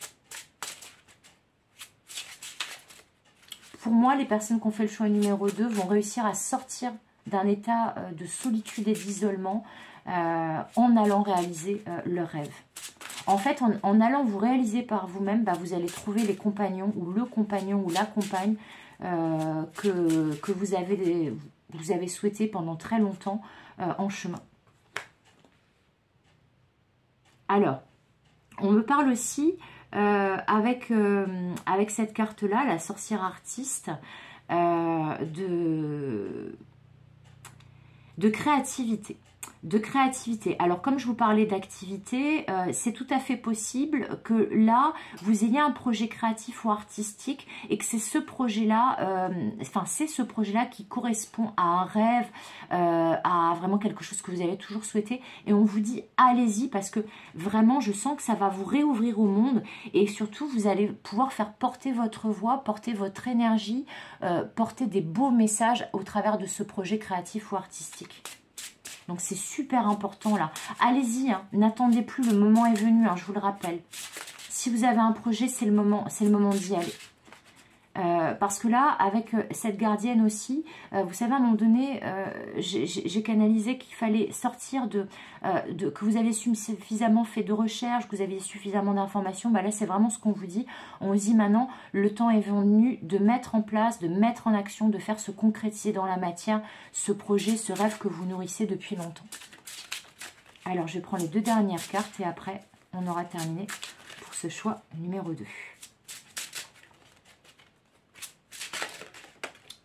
Pour moi, les personnes qui ont fait le choix numéro 2 vont réussir à sortir d'un état de solitude et d'isolement en allant réaliser leurs rêves. En fait, en allant vous réaliser par vous-même, vous allez trouver les compagnons ou le compagnon ou la compagne que vous avez souhaité pendant très longtemps en chemin. Alors, on me parle aussi avec cette carte-là, la sorcière artiste, de créativité. Alors, comme je vous parlais d'activité, c'est tout à fait possible que là, vous ayez un projet créatif ou artistique et que c'est ce projet-là, c'est ce projet-là qui correspond à un rêve, à vraiment quelque chose que vous avez toujours souhaité. Et on vous dit, allez-y, parce que vraiment, je sens que ça va vous réouvrir au monde et surtout, vous allez pouvoir faire porter votre voix, porter votre énergie, porter des beaux messages au travers de ce projet créatif ou artistique. Donc, c'est super important là. Allez-y, hein, n'attendez plus, le moment est venu, hein, je vous le rappelle. Si vous avez un projet, c'est le moment d'y aller. Parce que là, avec cette gardienne aussi, vous savez, à un moment donné, j'ai canalisé qu'il fallait sortir que vous avez suffisamment fait de recherche, que vous aviez suffisamment d'informations. Là, c'est vraiment ce qu'on vous dit. On vous dit maintenant, le temps est venu de mettre en place, de mettre en action, de faire se concrétiser dans la matière ce projet, ce rêve que vous nourrissez depuis longtemps. Alors, je vais prendre les 2 dernières cartes et après, on aura terminé pour ce choix numéro 2.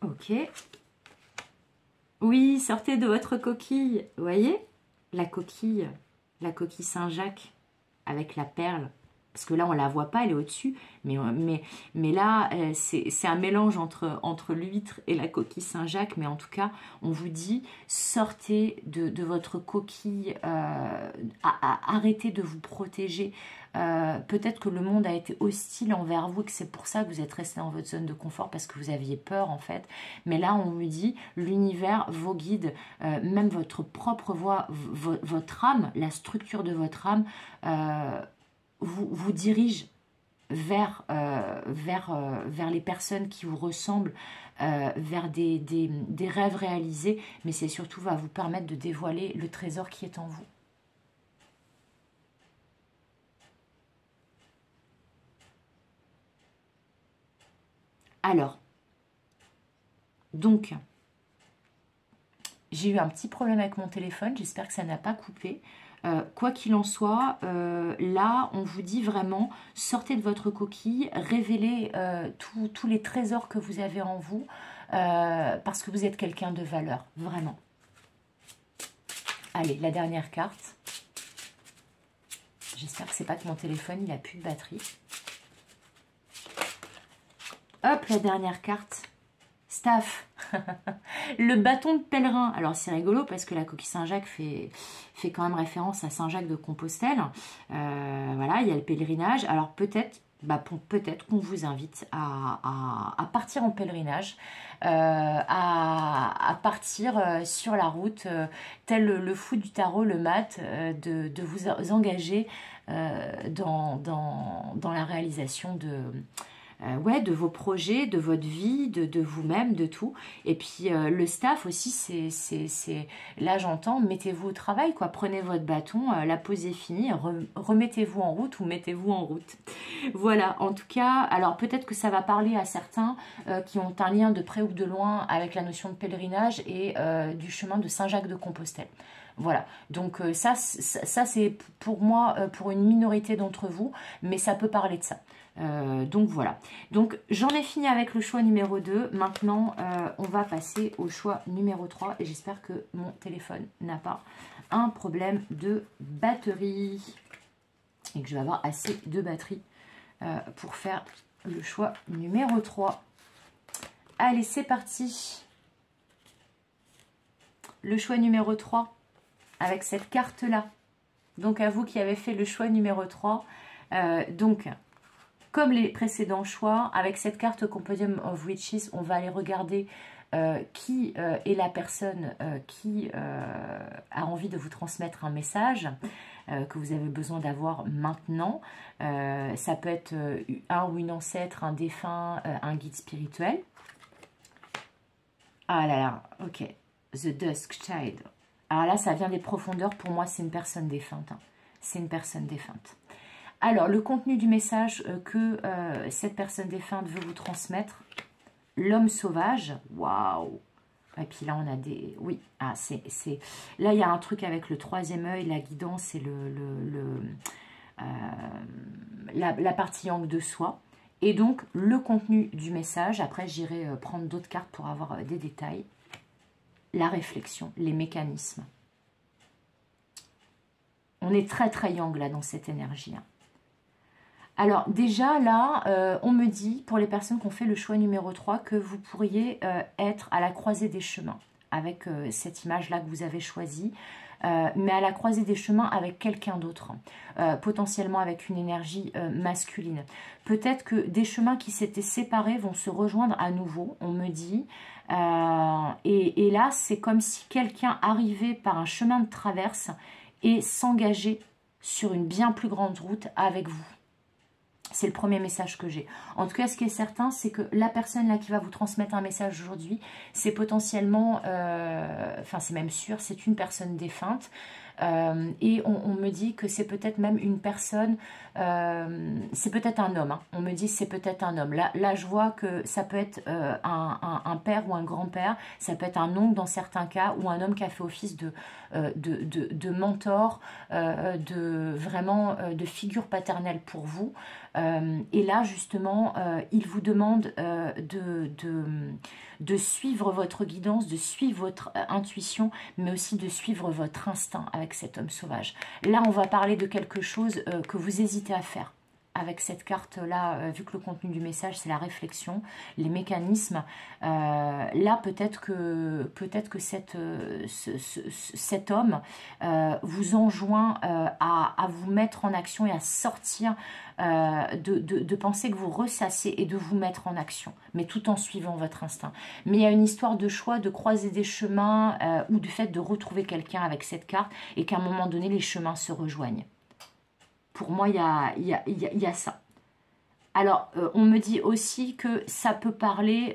Ok. Oui, sortez de votre coquille. Vous voyez, la coquille Saint-Jacques avec la perle. Parce que là, on ne la voit pas, elle est au-dessus. Mais là, c'est un mélange entre l'huître et la coquille Saint-Jacques. Mais en tout cas, on vous dit, sortez de votre coquille, arrêtez de vous protéger. Peut-être que le monde a été hostile envers vous et que c'est pour ça que vous êtes resté dans votre zone de confort parce que vous aviez peur en fait. Mais là, on vous dit, l'univers, vos guides, même votre propre voix, votre âme, la structure de votre âme, vous dirige vers les personnes qui vous ressemblent, vers des rêves réalisés, mais c'est surtout va vous permettre de dévoiler le trésor qui est en vous. Alors, donc, j'ai eu un petit problème avec mon téléphone, j'espère que ça n'a pas coupé. Quoi qu'il en soit, là, on vous dit vraiment, sortez de votre coquille, révélez tous les trésors que vous avez en vous, parce que vous êtes quelqu'un de valeur, vraiment. Allez, la dernière carte. J'espère que c'est pas que mon téléphone, il n'a plus de batterie. Hop, la dernière carte. Staff. Le bâton de pèlerin. Alors, c'est rigolo parce que la coquille Saint-Jacques fait quand même référence à Saint-Jacques de Compostelle. Voilà, il y a le pèlerinage. Alors, peut-être qu'on vous invite à partir en pèlerinage, à partir sur la route, tel le fou du tarot, le mat, de vous engager dans la réalisation de vos projets, de votre vie, de vous-même, de tout. Et puis le staff aussi, c'est là j'entends, mettez-vous au travail, quoi. Prenez votre bâton, la pause est finie, remettez-vous en route ou mettez-vous en route. Voilà, en tout cas, alors peut-être que ça va parler à certains qui ont un lien de près ou de loin avec la notion de pèlerinage et du chemin de Saint-Jacques de Compostelle. Voilà, donc ça c'est pour moi, pour une minorité d'entre vous, mais ça peut parler de ça. Donc voilà, donc j'en ai fini avec le choix numéro 2. Maintenant, on va passer au choix numéro 3 et j'espère que mon téléphone n'a pas un problème de batterie et que je vais avoir assez de batterie pour faire le choix numéro 3. Allez, c'est parti. Le choix numéro 3 avec cette carte-là. Donc à vous qui avez fait le choix numéro 3. Donc, comme les précédents choix, avec cette carte Compendium of Witches, on va aller regarder qui est la personne qui a envie de vous transmettre un message. que vous avez besoin d'avoir maintenant. Ça peut être un ou une ancêtre, un défunt, un guide spirituel. Ah là là, ok. The Dusk Child. Alors là, ça vient des profondeurs. Pour moi, c'est une personne défunte. Hein. C'est une personne défunte. Alors, le contenu du message que cette personne défunte veut vous transmettre. L'homme sauvage. Waouh. Et puis là, on a des... Oui, ah, là, il y a un truc avec le troisième œil, la guidance et la partie angle de soi. Et donc, le contenu du message. Après, j'irai prendre d'autres cartes pour avoir des détails. La réflexion, les mécanismes. On est très, très yang, là, dans cette énergie. Hein. Alors, déjà, là, on me dit, pour les personnes qui ont fait le choix numéro 3, que vous pourriez être à la croisée des chemins, avec cette image-là que vous avez choisie, mais à la croisée des chemins avec quelqu'un d'autre, potentiellement avec une énergie masculine. Peut-être que des chemins qui s'étaient séparés vont se rejoindre à nouveau, on me dit, et là, c'est comme si quelqu'un arrivait par un chemin de traverse et s'engageait sur une bien plus grande route avec vous. C'est le premier message que j'ai. En tout cas, ce qui est certain, c'est que la personne là qui va vous transmettre un message aujourd'hui, c'est potentiellement, enfin c'est même sûr, c'est une personne défunte. Et on me dit que c'est peut-être même une personne, c'est peut-être un homme. Hein. On me dit c'est peut-être un homme. Là, je vois que ça peut être un père ou un grand-père, ça peut être un oncle dans certains cas, ou un homme qui a fait office de mentor, de figure paternelle pour vous. Et là, justement, il vous demande de suivre votre guidance, de suivre votre intuition, mais aussi de suivre votre instinct avec cet homme sauvage. Là, on va parler de quelque chose que vous hésitez à faire. Avec cette carte-là, vu que le contenu du message, c'est la réflexion, les mécanismes, là, peut-être que cet homme vous enjoint à vous mettre en action et à sortir de penser que vous ressassez et de vous mettre en action, mais tout en suivant votre instinct. Mais il y a une histoire de choix, de croiser des chemins ou du fait de retrouver quelqu'un avec cette carte et qu'à un moment donné, les chemins se rejoignent. Pour moi, il y a ça. Alors, on me dit aussi que ça peut parler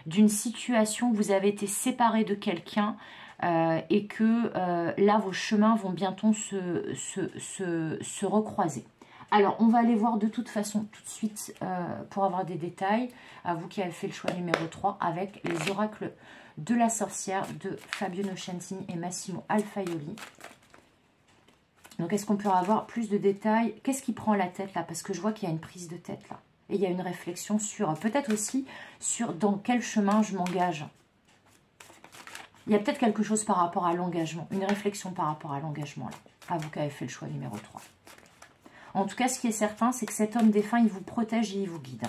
d'une situation où vous avez été séparé de quelqu'un et que là, vos chemins vont bientôt se recroiser. Alors, on va aller voir de toute façon tout de suite pour avoir des détails, à vous qui avez fait le choix numéro 3, avec les oracles de la sorcière de Fabio Nocentini et Massimo Alfaioli. Donc, est-ce qu'on peut avoir plus de détails? Qu'est-ce qui prend la tête là? Parce que je vois qu'il y a une prise de tête là. Et il y a une réflexion sur, peut-être aussi, sur dans quel chemin je m'engage. Il y a peut-être quelque chose par rapport à l'engagement. Une réflexion par rapport à l'engagement là. À vous qui avez fait le choix numéro 3. En tout cas, ce qui est certain, c'est que cet homme défunt, il vous protège et il vous guide.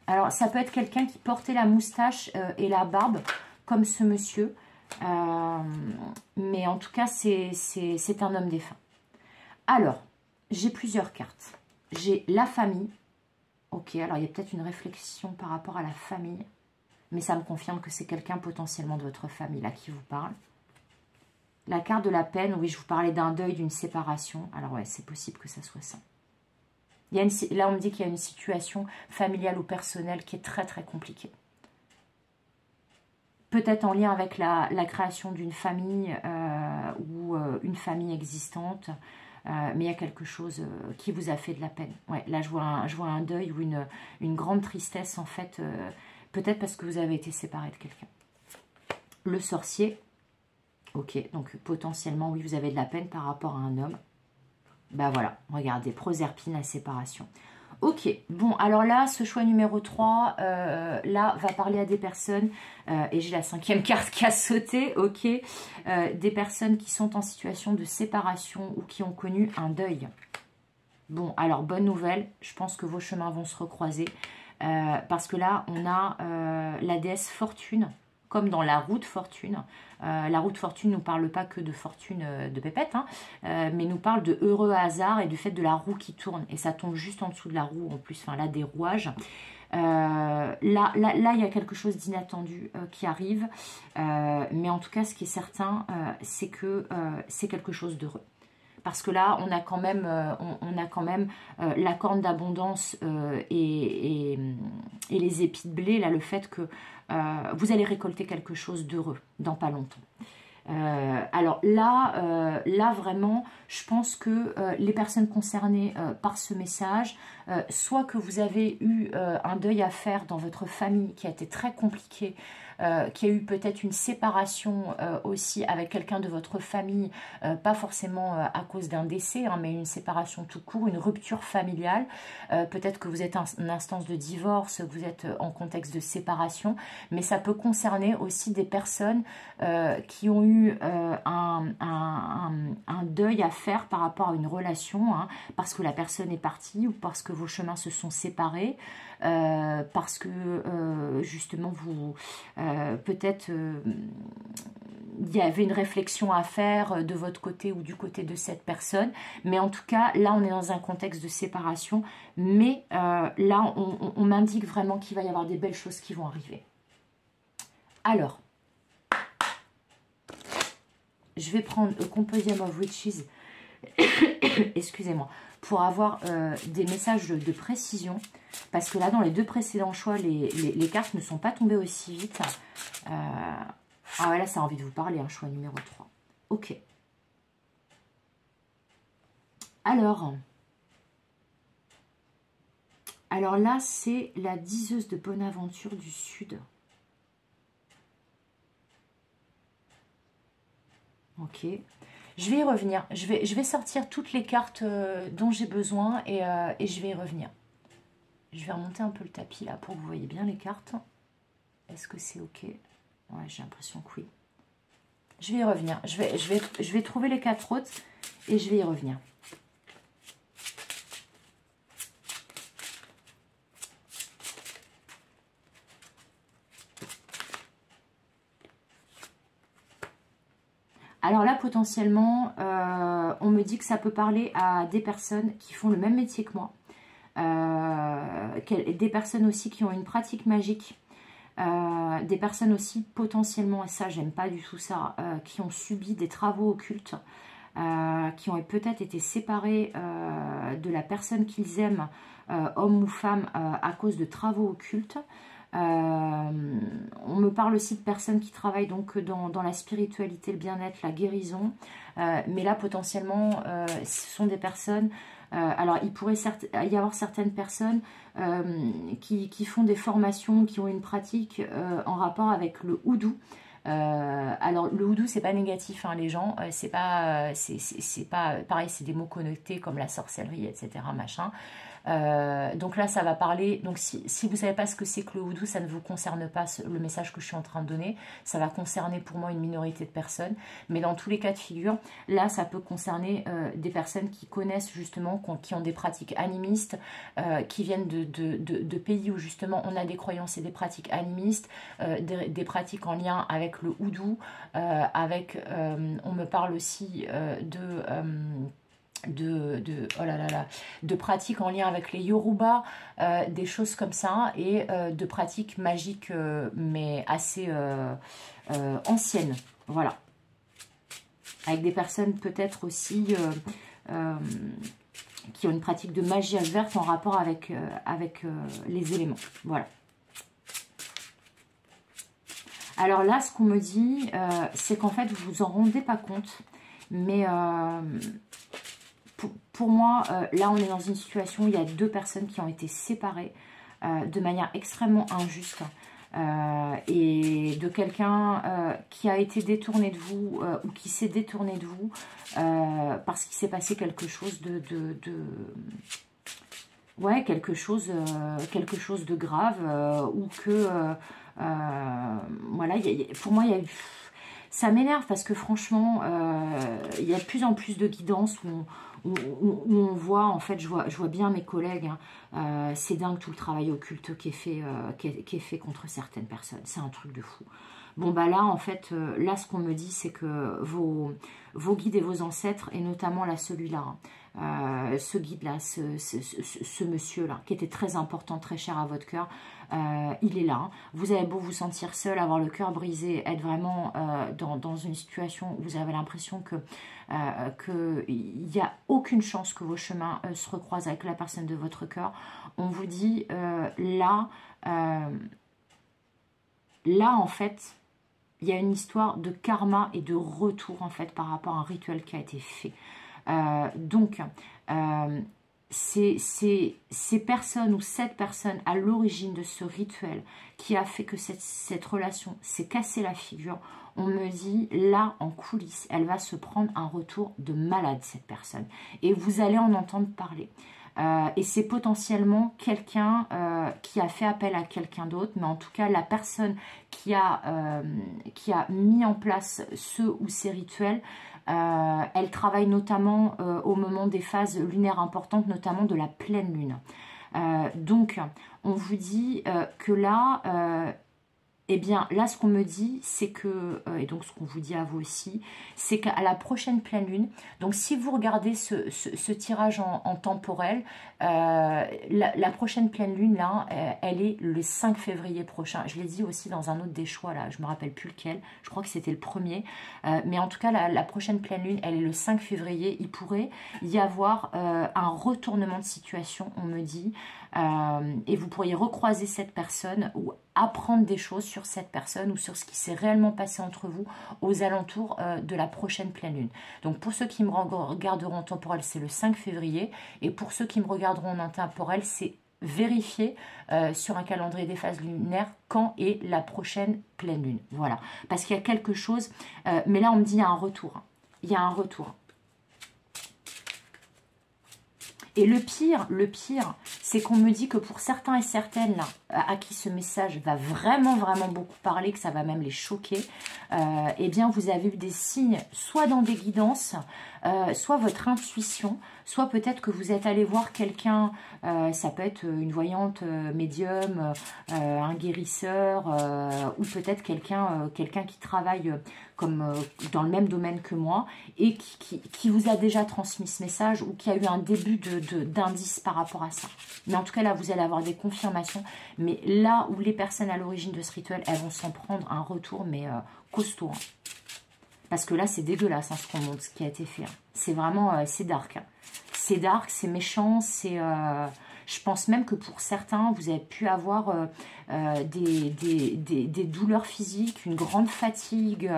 Alors, ça peut être quelqu'un qui portait la moustache et la barbe, comme ce monsieur. Mais en tout cas, c'est un homme défunt. Alors, j'ai plusieurs cartes. J'ai la famille. Ok, alors il y a peut-être une réflexion par rapport à la famille. Mais ça me confirme que c'est quelqu'un potentiellement de votre famille là qui vous parle. La carte de la peine, oui, je vous parlais d'un deuil, d'une séparation. Alors ouais, c'est possible que ça soit ça. Là, on me dit qu'il y a une situation familiale ou personnelle qui est très très compliquée. Peut-être en lien avec la création d'une famille ou une famille existante, mais il y a quelque chose qui vous a fait de la peine. Ouais, là, je vois un deuil ou une grande tristesse, en fait, peut-être parce que vous avez été séparé de quelqu'un. Le sorcier, ok, donc potentiellement, oui, vous avez de la peine par rapport à un homme. Ben voilà, regardez, Proserpine, la séparation. Ok, bon, alors là, ce choix numéro 3, là, va parler à des personnes, et j'ai la 5e carte qui a sauté, ok, des personnes qui sont en situation de séparation ou qui ont connu un deuil. Bon, alors, bonne nouvelle, je pense que vos chemins vont se recroiser, parce que là, on a la déesse Fortune, comme dans la roue de fortune. La roue de fortune ne nous parle pas que de fortune de pépette, hein, mais nous parle de heureux hasard et du fait de la roue qui tourne. Et ça tombe juste en dessous de la roue, en plus, enfin là, des rouages. Là, il y a quelque chose d'inattendu qui arrive. Mais en tout cas, ce qui est certain, c'est que c'est quelque chose d'heureux. Parce que là, on a quand même, la corne d'abondance et les épis de blé, là, le fait que vous allez récolter quelque chose d'heureux dans pas longtemps. Alors là vraiment, je pense que les personnes concernées par ce message, soit que vous avez eu un deuil à faire dans votre famille qui a été très compliqué, qui a eu peut-être une séparation aussi avec quelqu'un de votre famille, pas forcément à cause d'un décès, hein, mais une séparation tout court, une rupture familiale. Peut-être que vous êtes en instance de divorce, que vous êtes en contexte de séparation, mais ça peut concerner aussi des personnes qui ont eu un deuil à faire par rapport à une relation, hein, parce que la personne est partie ou parce que vos chemins se sont séparés, parce que justement vous peut-être il y avait une réflexion à faire de votre côté ou du côté de cette personne, mais en tout cas là on est dans un contexte de séparation, mais là on m'indique vraiment qu'il va y avoir des belles choses qui vont arriver. Alors je vais prendre A Compendium of Riches excusez-moi, pour avoir des messages de précision, parce que là dans les deux précédents choix les cartes ne sont pas tombées aussi vite. Ah ouais, là ça a envie de vous parler, hein, choix numéro 3. Ok. Alors là c'est la diseuse de bonne aventure du Sud. Ok. Je vais y revenir. Je vais sortir toutes les cartes dont j'ai besoin et je vais y revenir. Je vais remonter un peu le tapis là pour que vous voyez bien les cartes. Est-ce que c'est ok? Ouais, j'ai l'impression que oui. Je vais y revenir. Je vais trouver les 4 autres et je vais y revenir. Alors là, potentiellement, on me dit que ça peut parler à des personnes qui font le même métier que moi. Des personnes aussi qui ont une pratique magique. Des personnes aussi potentiellement, et ça j'aime pas du tout ça, qui ont subi des travaux occultes, qui ont peut-être été séparés de la personne qu'ils aiment, homme ou femme, à cause de travaux occultes. On me parle aussi de personnes qui travaillent donc dans la spiritualité, le bien-être, la guérison, mais là potentiellement ce sont des personnes, alors il pourrait y avoir certaines personnes qui font des formations, qui ont une pratique en rapport avec le houdou. Alors le houdou c'est pas négatif, hein, les gens, c'est pas pareil, c'est des mots connectés comme la sorcellerie, etc. machin. Donc là ça va parler, donc si vous savez pas ce que c'est que le houdou, ça ne vous concerne pas le message que je suis en train de donner, ça va concerner pour moi une minorité de personnes, mais dans tous les cas de figure, là ça peut concerner des personnes qui connaissent justement, qui ont des pratiques animistes, qui viennent de pays où justement on a des croyances et des pratiques animistes, des pratiques en lien avec le houdou, on me parle aussi de pratiques en lien avec les Yoruba, des choses comme ça, et de pratiques magiques mais assez anciennes, voilà, avec des personnes peut-être aussi qui ont une pratique de magie verte en rapport avec les éléments, voilà. Alors là ce qu'on me dit c'est qu'en fait vous vous en rendez pas compte, mais pour moi, là, on est dans une situation où il y a 2 personnes qui ont été séparées de manière extrêmement injuste, et de quelqu'un qui a été détourné de vous ou qui s'est détourné de vous parce qu'il s'est passé quelque chose ouais, quelque chose de grave, ou que voilà, pour moi, il y a eu... Ça m'énerve parce que franchement, il y a de plus en plus de guidance où on voit, en fait, je vois bien mes collègues, hein, c'est dingue tout le travail occulte qui est fait contre certaines personnes. C'est un truc de fou. Bon, bah là, en fait, là, ce qu'on me dit, c'est que vos guides et vos ancêtres, et notamment là, celui-là, ce guide-là, ce monsieur-là, qui était très important, très cher à votre cœur, il est là. Vous avez beau vous sentir seul, avoir le cœur brisé, être vraiment dans une situation où vous avez l'impression que il n'y a aucune chance que vos chemins se recroisent avec la personne de votre cœur. On vous dit là, en fait, il y a une histoire de karma et de retour en fait par rapport à un rituel qui a été fait. Donc, ces personnes ou cette personne à l'origine de ce rituel qui a fait que cette relation s'est cassée la figure, on me dit là en coulisses, elle va se prendre un retour de malade cette personne. Et vous allez en entendre parler. Et c'est potentiellement quelqu'un qui a fait appel à quelqu'un d'autre, mais en tout cas la personne qui a mis en place ce ou ces rituels, elle travaille notamment au moment des phases lunaires importantes, notamment de la pleine lune. Donc on vous dit que là... eh bien, là, ce qu'on me dit, c'est que, et donc ce qu'on vous dit à vous aussi, c'est qu'à la prochaine pleine lune, donc si vous regardez ce tirage en temporel, la prochaine pleine lune, là, elle est le 5 février prochain. Je l'ai dit aussi dans un autre des choix, là, je ne me rappelle plus lequel, je crois que c'était le premier. Mais en tout cas, la prochaine pleine lune, elle est le 5 février. Il pourrait y avoir un retournement de situation, on me dit, et vous pourriez recroiser cette personne ou apprendre des choses sur cette personne ou sur ce qui s'est réellement passé entre vous aux alentours de la prochaine pleine lune. Donc pour ceux qui me regarderont en temporel, c'est le 5 février. Et pour ceux qui me regarderont en intemporel, c'est vérifier sur un calendrier des phases lunaires quand est la prochaine pleine lune. Voilà. Parce qu'il y a quelque chose, mais là on me dit il y a un retour. Il y a un retour. Et le pire, c'est qu'on me dit que pour certains et certaines là, à qui ce message va vraiment, vraiment beaucoup parler, que ça va même les choquer, eh bien vous avez eu des signes, soit dans des guidances, soit votre intuition, soit peut-être que vous êtes allé voir quelqu'un, ça peut être une voyante médium, un guérisseur, ou peut-être quelqu'un qui travaille comme dans le même domaine que moi, et qui vous a déjà transmis ce message, ou qui a eu un début d'indice par rapport à ça. Mais en tout cas, là, vous allez avoir des confirmations. Mais là où les personnes à l'origine de ce rituel, elles vont s'en prendre un retour, mais costaud. Hein. Parce que là, c'est dégueulasse, hein, ce qui a été fait. Hein. C'est vraiment, c'est dark. Hein. C'est dark, c'est méchant, c'est... je pense même que pour certains, vous avez pu avoir des douleurs physiques, une grande fatigue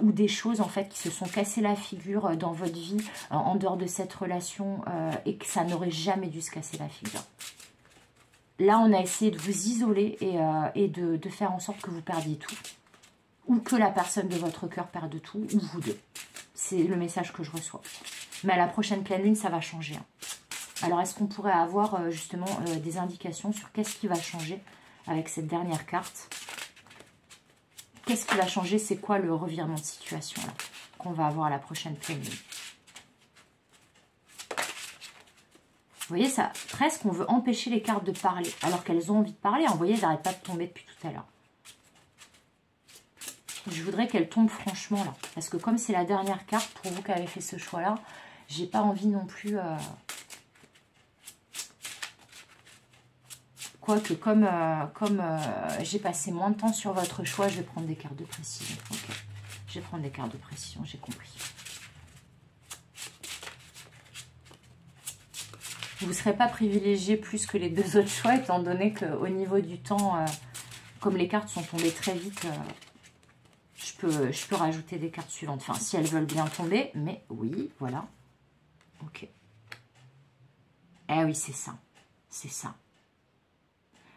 ou des choses en fait qui se sont cassées la figure dans votre vie en dehors de cette relation et que ça n'aurait jamais dû se casser la figure. Là, on a essayé de vous isoler et de faire en sorte que vous perdiez tout. Ou que la personne de votre cœur perde tout, ou vous deux. C'est le message que je reçois. Mais à la prochaine pleine lune, ça va changer. Hein. Alors, est-ce qu'on pourrait avoir justement des indications sur qu'est-ce qui va changer avec cette dernière carte? Qu'est-ce qui va changer? C'est quoi le revirement de situation là qu'on va avoir à la prochaine pleine lune? Vous voyez, ça, presque, on veut empêcher les cartes de parler, alors qu'elles ont envie de parler. Vous voyez, elles n'arrêtent pas de tomber depuis tout à l'heure. Je voudrais qu'elles tombent franchement là. Parce que comme c'est la dernière carte, pour vous qui avez fait ce choix-là, j'ai pas envie non plus... Quoique, comme j'ai passé moins de temps sur votre choix, je vais prendre des cartes de précision. Ok, je vais prendre des cartes de précision, j'ai compris. Vous ne serez pas privilégié plus que les deux autres choix, étant donné qu'au niveau du temps, comme les cartes sont tombées très vite, je peux rajouter des cartes suivantes. Enfin, si elles veulent bien tomber, mais oui, voilà. Ok. Eh oui, c'est ça. C'est ça.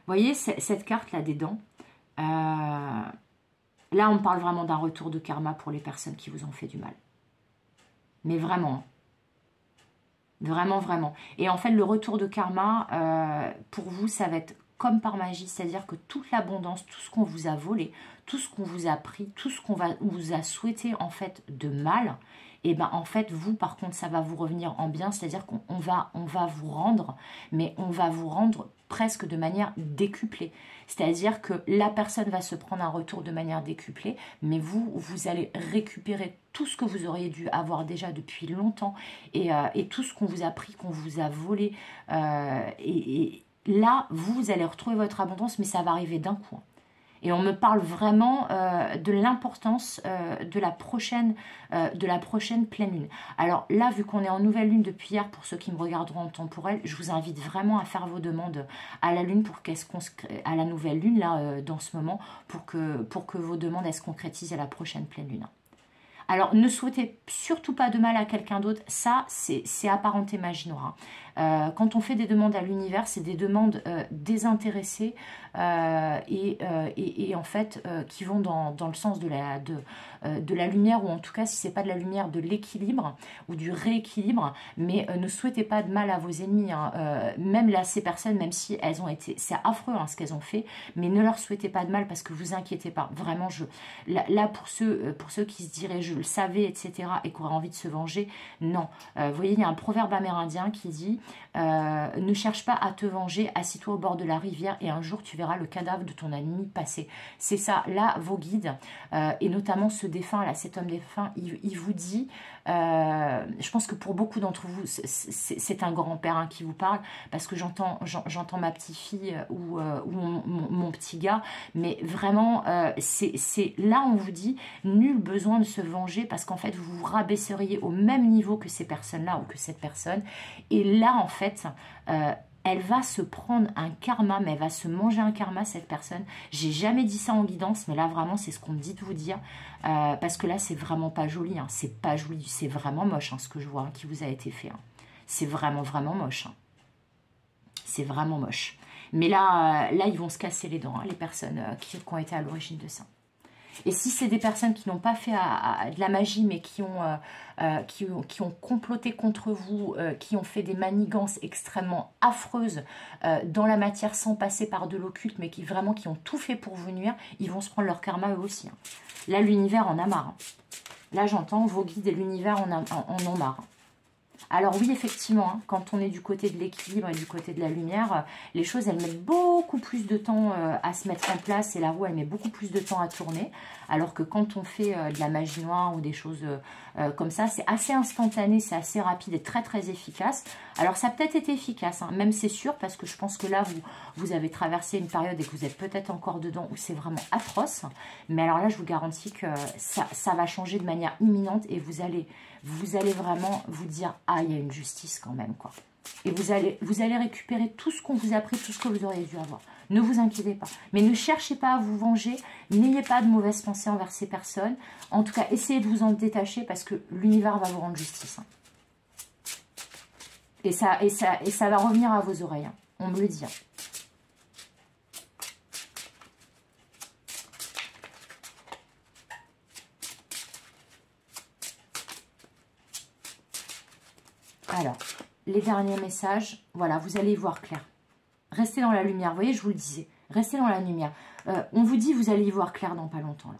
Vous voyez, cette carte-là des dents, là, on parle vraiment d'un retour de karma pour les personnes qui vous ont fait du mal. Mais vraiment. Vraiment, vraiment. Et en fait, le retour de karma, pour vous, ça va être comme par magie. C'est-à-dire que toute l'abondance, tout ce qu'on vous a volé, tout ce qu'on vous a pris, tout ce qu'on vous a souhaité, en fait, de mal, et ben en fait, vous, par contre, ça va vous revenir en bien, c'est-à-dire qu'on va vous rendre, mais on va vous rendre presque de manière décuplée. C'est-à-dire que la personne va se prendre un retour de manière décuplée, mais vous allez récupérer tout ce que vous auriez dû avoir déjà depuis longtemps et tout ce qu'on vous a pris, qu'on vous a volé. Et là, vous allez retrouver votre abondance, mais ça va arriver d'un coup. Et on me parle vraiment de l'importance de la prochaine pleine lune. Alors là, vu qu'on est en nouvelle lune depuis hier, pour ceux qui me regarderont en temporel, je vous invite vraiment à faire vos demandes à la lune pour à la nouvelle lune, là, dans ce moment, pour que vos demandes elles se concrétisent à la prochaine pleine lune. Alors, ne souhaitez surtout pas de mal à quelqu'un d'autre. Ça, c'est apparenté magie noire. Quand on fait des demandes à l'univers, c'est des demandes désintéressées et en fait qui vont dans le sens de la lumière, ou en tout cas, si ce n'est pas de la lumière, de l'équilibre ou du rééquilibre. Mais ne souhaitez pas de mal à vos ennemis. Hein. Même là, ces personnes, même si elles ont été... C'est affreux hein, ce qu'elles ont fait, mais ne leur souhaitez pas de mal parce que vous inquiétez pas. Vraiment, là pour ceux qui se diraient je le savais, etc., et qui auraient envie de se venger, non. Vous voyez, il y a un proverbe amérindien qui dit ne cherche pas à te venger, assis-toi au bord de la rivière et un jour tu verras le cadavre de ton ennemi passer. C'est ça, là, vos guides, et notamment ce défunt, là, cet homme défunt, il vous dit, je pense que pour beaucoup d'entre vous, c'est un grand-père hein, qui vous parle, parce que j'entends ma petite-fille ou mon petit gars, mais vraiment, c'est là on vous dit, nul besoin de se venger, parce qu'en fait, vous vous rabaisseriez au même niveau que ces personnes-là, ou que cette personne, et là, en fait, elle va se prendre un karma, mais elle va se manger un karma, cette personne. J'ai jamais dit ça en guidance, mais là, vraiment, c'est ce qu'on me dit de vous dire. Parce que là, c'est vraiment pas joli. Hein. C'est pas joli, c'est vraiment moche, hein, ce que je vois, hein, qui vous a été fait. Hein. C'est vraiment, vraiment moche. Hein. C'est vraiment moche. Mais là, ils vont se casser les dents, hein, les personnes qui ont été à l'origine de ça. Et si c'est des personnes qui n'ont pas fait de la magie, mais qui ont comploté contre vous, qui ont fait des manigances extrêmement affreuses dans la matière sans passer par de l'occulte, mais qui ont tout fait pour vous nuire, ils vont se prendre leur karma eux aussi. Hein. Là, l'univers en a marre. Hein. Là, j'entends vos guides et l'univers en ont marre. Alors oui, effectivement, hein, quand on est du côté de l'équilibre et du côté de la lumière, les choses, elles mettent beaucoup plus de temps à se mettre en place et la roue, elle met beaucoup plus de temps à tourner. Alors que quand on fait de la magie noire ou des choses comme ça, c'est assez instantané, c'est assez rapide et très très efficace. Alors ça a peut-être été efficace, hein, même c'est sûr, parce que je pense que là, vous avez traversé une période et que vous êtes peut-être encore dedans où c'est vraiment atroce. Mais alors là, je vous garantis que ça va changer de manière imminente et vous allez vraiment vous dire « Ah, il y a une justice quand même, quoi. » Et vous allez récupérer tout ce qu'on vous a pris, tout ce que vous auriez dû avoir. Ne vous inquiétez pas. Mais ne cherchez pas à vous venger. N'ayez pas de mauvaises pensées envers ces personnes. En tout cas, essayez de vous en détacher parce que l'univers va vous rendre justice. Hein. Et ça va revenir à vos oreilles. Hein. On me le dit. Hein. Alors, les derniers messages, voilà, vous allez y voir clair. Restez dans la lumière, vous voyez, je vous le disais. Restez dans la lumière. On vous dit, vous allez y voir clair dans pas longtemps. Là.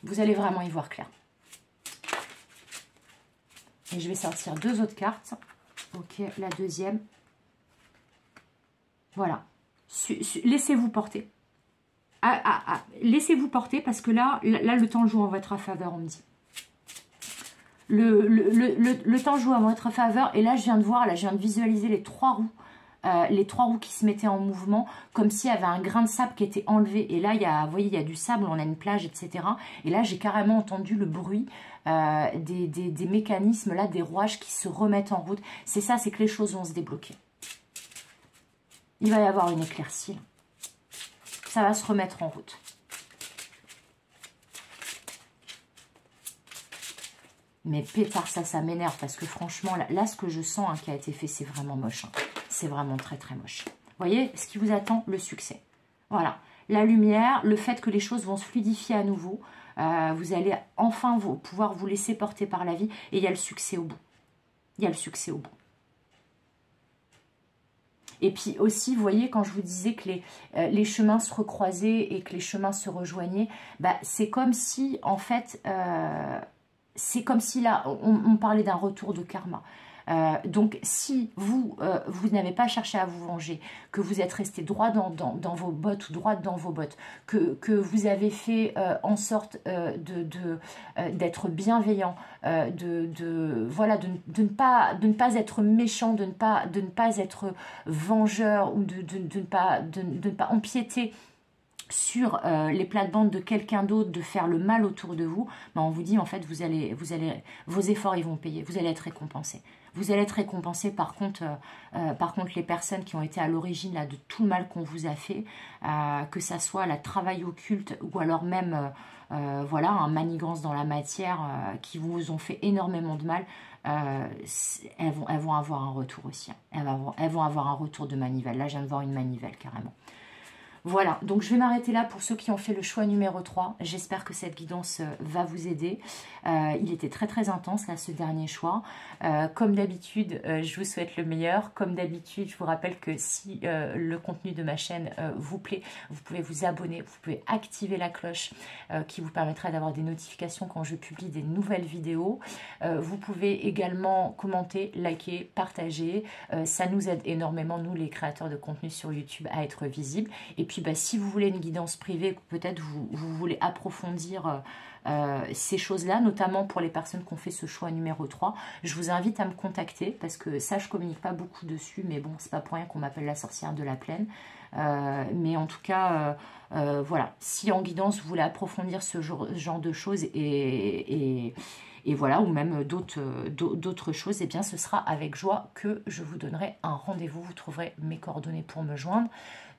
Vous allez vraiment y voir clair. Et je vais sortir 2 autres cartes. Ok, la deuxième. Voilà. Laissez-vous porter. Laissez-vous porter parce que là, le temps joue en votre faveur, on me dit. Le temps joue en votre faveur. Et là, je viens de visualiser les 3 roues. Les 3 roues qui se mettaient en mouvement, comme s'il y avait un grain de sable qui était enlevé. Et là, vous voyez, il y a du sable, on a une plage, etc. Et là, j'ai carrément entendu le bruit des mécanismes, là, des rouages qui se remettent en route. C'est ça, c'est que les choses vont se débloquer. Il va y avoir une éclaircie. Ça va se remettre en route. Mais pétard, ça m'énerve parce que franchement, là, ce que je sens hein, qui a été fait, c'est vraiment moche. Hein. C'est vraiment très, très moche. Vous voyez, ce qui vous attend, le succès. Voilà. La lumière, le fait que les choses vont se fluidifier à nouveau. Vous allez enfin pouvoir vous laisser porter par la vie. Et il y a le succès au bout. Il y a le succès au bout. Et puis aussi, vous voyez, quand je vous disais que les chemins se recroisaient et que les chemins se rejoignaient, bah, c'est comme si, en fait... c'est comme si là, on parlait d'un retour de karma. Donc, si vous n'avez pas cherché à vous venger, que vous êtes resté droit dans vos bottes ou droite dans vos bottes, que vous avez fait en sorte d'être bienveillant, voilà, de ne pas être méchant, de ne pas être vengeur ou de ne pas empiéter sur les plates-bandes de quelqu'un d'autre, de faire le mal autour de vous, ben on vous dit en fait vos efforts ils vont payer, vous allez être récompensé. Vous allez être récompensé par contre les personnes qui ont été à l'origine de tout le mal qu'on vous a fait, que ça soit la travail occulte ou alors même voilà, un manigance dans la matière qui vous ont fait énormément de mal. Elles vont avoir un retour aussi. Elles vont avoir un retour de manivelle. Là, je viens de voir une manivelle carrément. Voilà, donc je vais m'arrêter là pour ceux qui ont fait le choix numéro 3. J'espère que cette guidance va vous aider. Il était très très intense là ce dernier choix. Comme d'habitude, je vous souhaite le meilleur. Comme d'habitude, je vous rappelle que si le contenu de ma chaîne vous plaît, vous pouvez vous abonner, vous pouvez activer la cloche qui vous permettra d'avoir des notifications quand je publie des nouvelles vidéos. Vous pouvez également commenter, liker, partager. Ça nous aide énormément, nous les créateurs de contenu sur YouTube, à être visibles. Et puis bah, si vous voulez une guidance privée, peut-être vous voulez approfondir ces choses-là, notamment pour les personnes qui ont fait ce choix numéro 3, je vous invite à me contacter parce que ça, je communique pas beaucoup dessus, mais bon, c'est pas pour rien qu'on m'appelle la sorcière de la plaine. Mais en tout cas, voilà, si en guidance vous voulez approfondir ce genre de choses et voilà, ou même d'autres choses, eh bien ce sera avec joie que je vous donnerai un rendez-vous. Vous trouverez mes coordonnées pour me joindre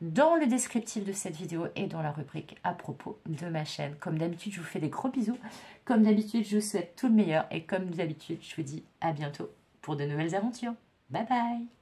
dans le descriptif de cette vidéo et dans la rubrique à propos de ma chaîne. Comme d'habitude, je vous fais des gros bisous. Comme d'habitude, je vous souhaite tout le meilleur et comme d'habitude, je vous dis à bientôt pour de nouvelles aventures. Bye bye!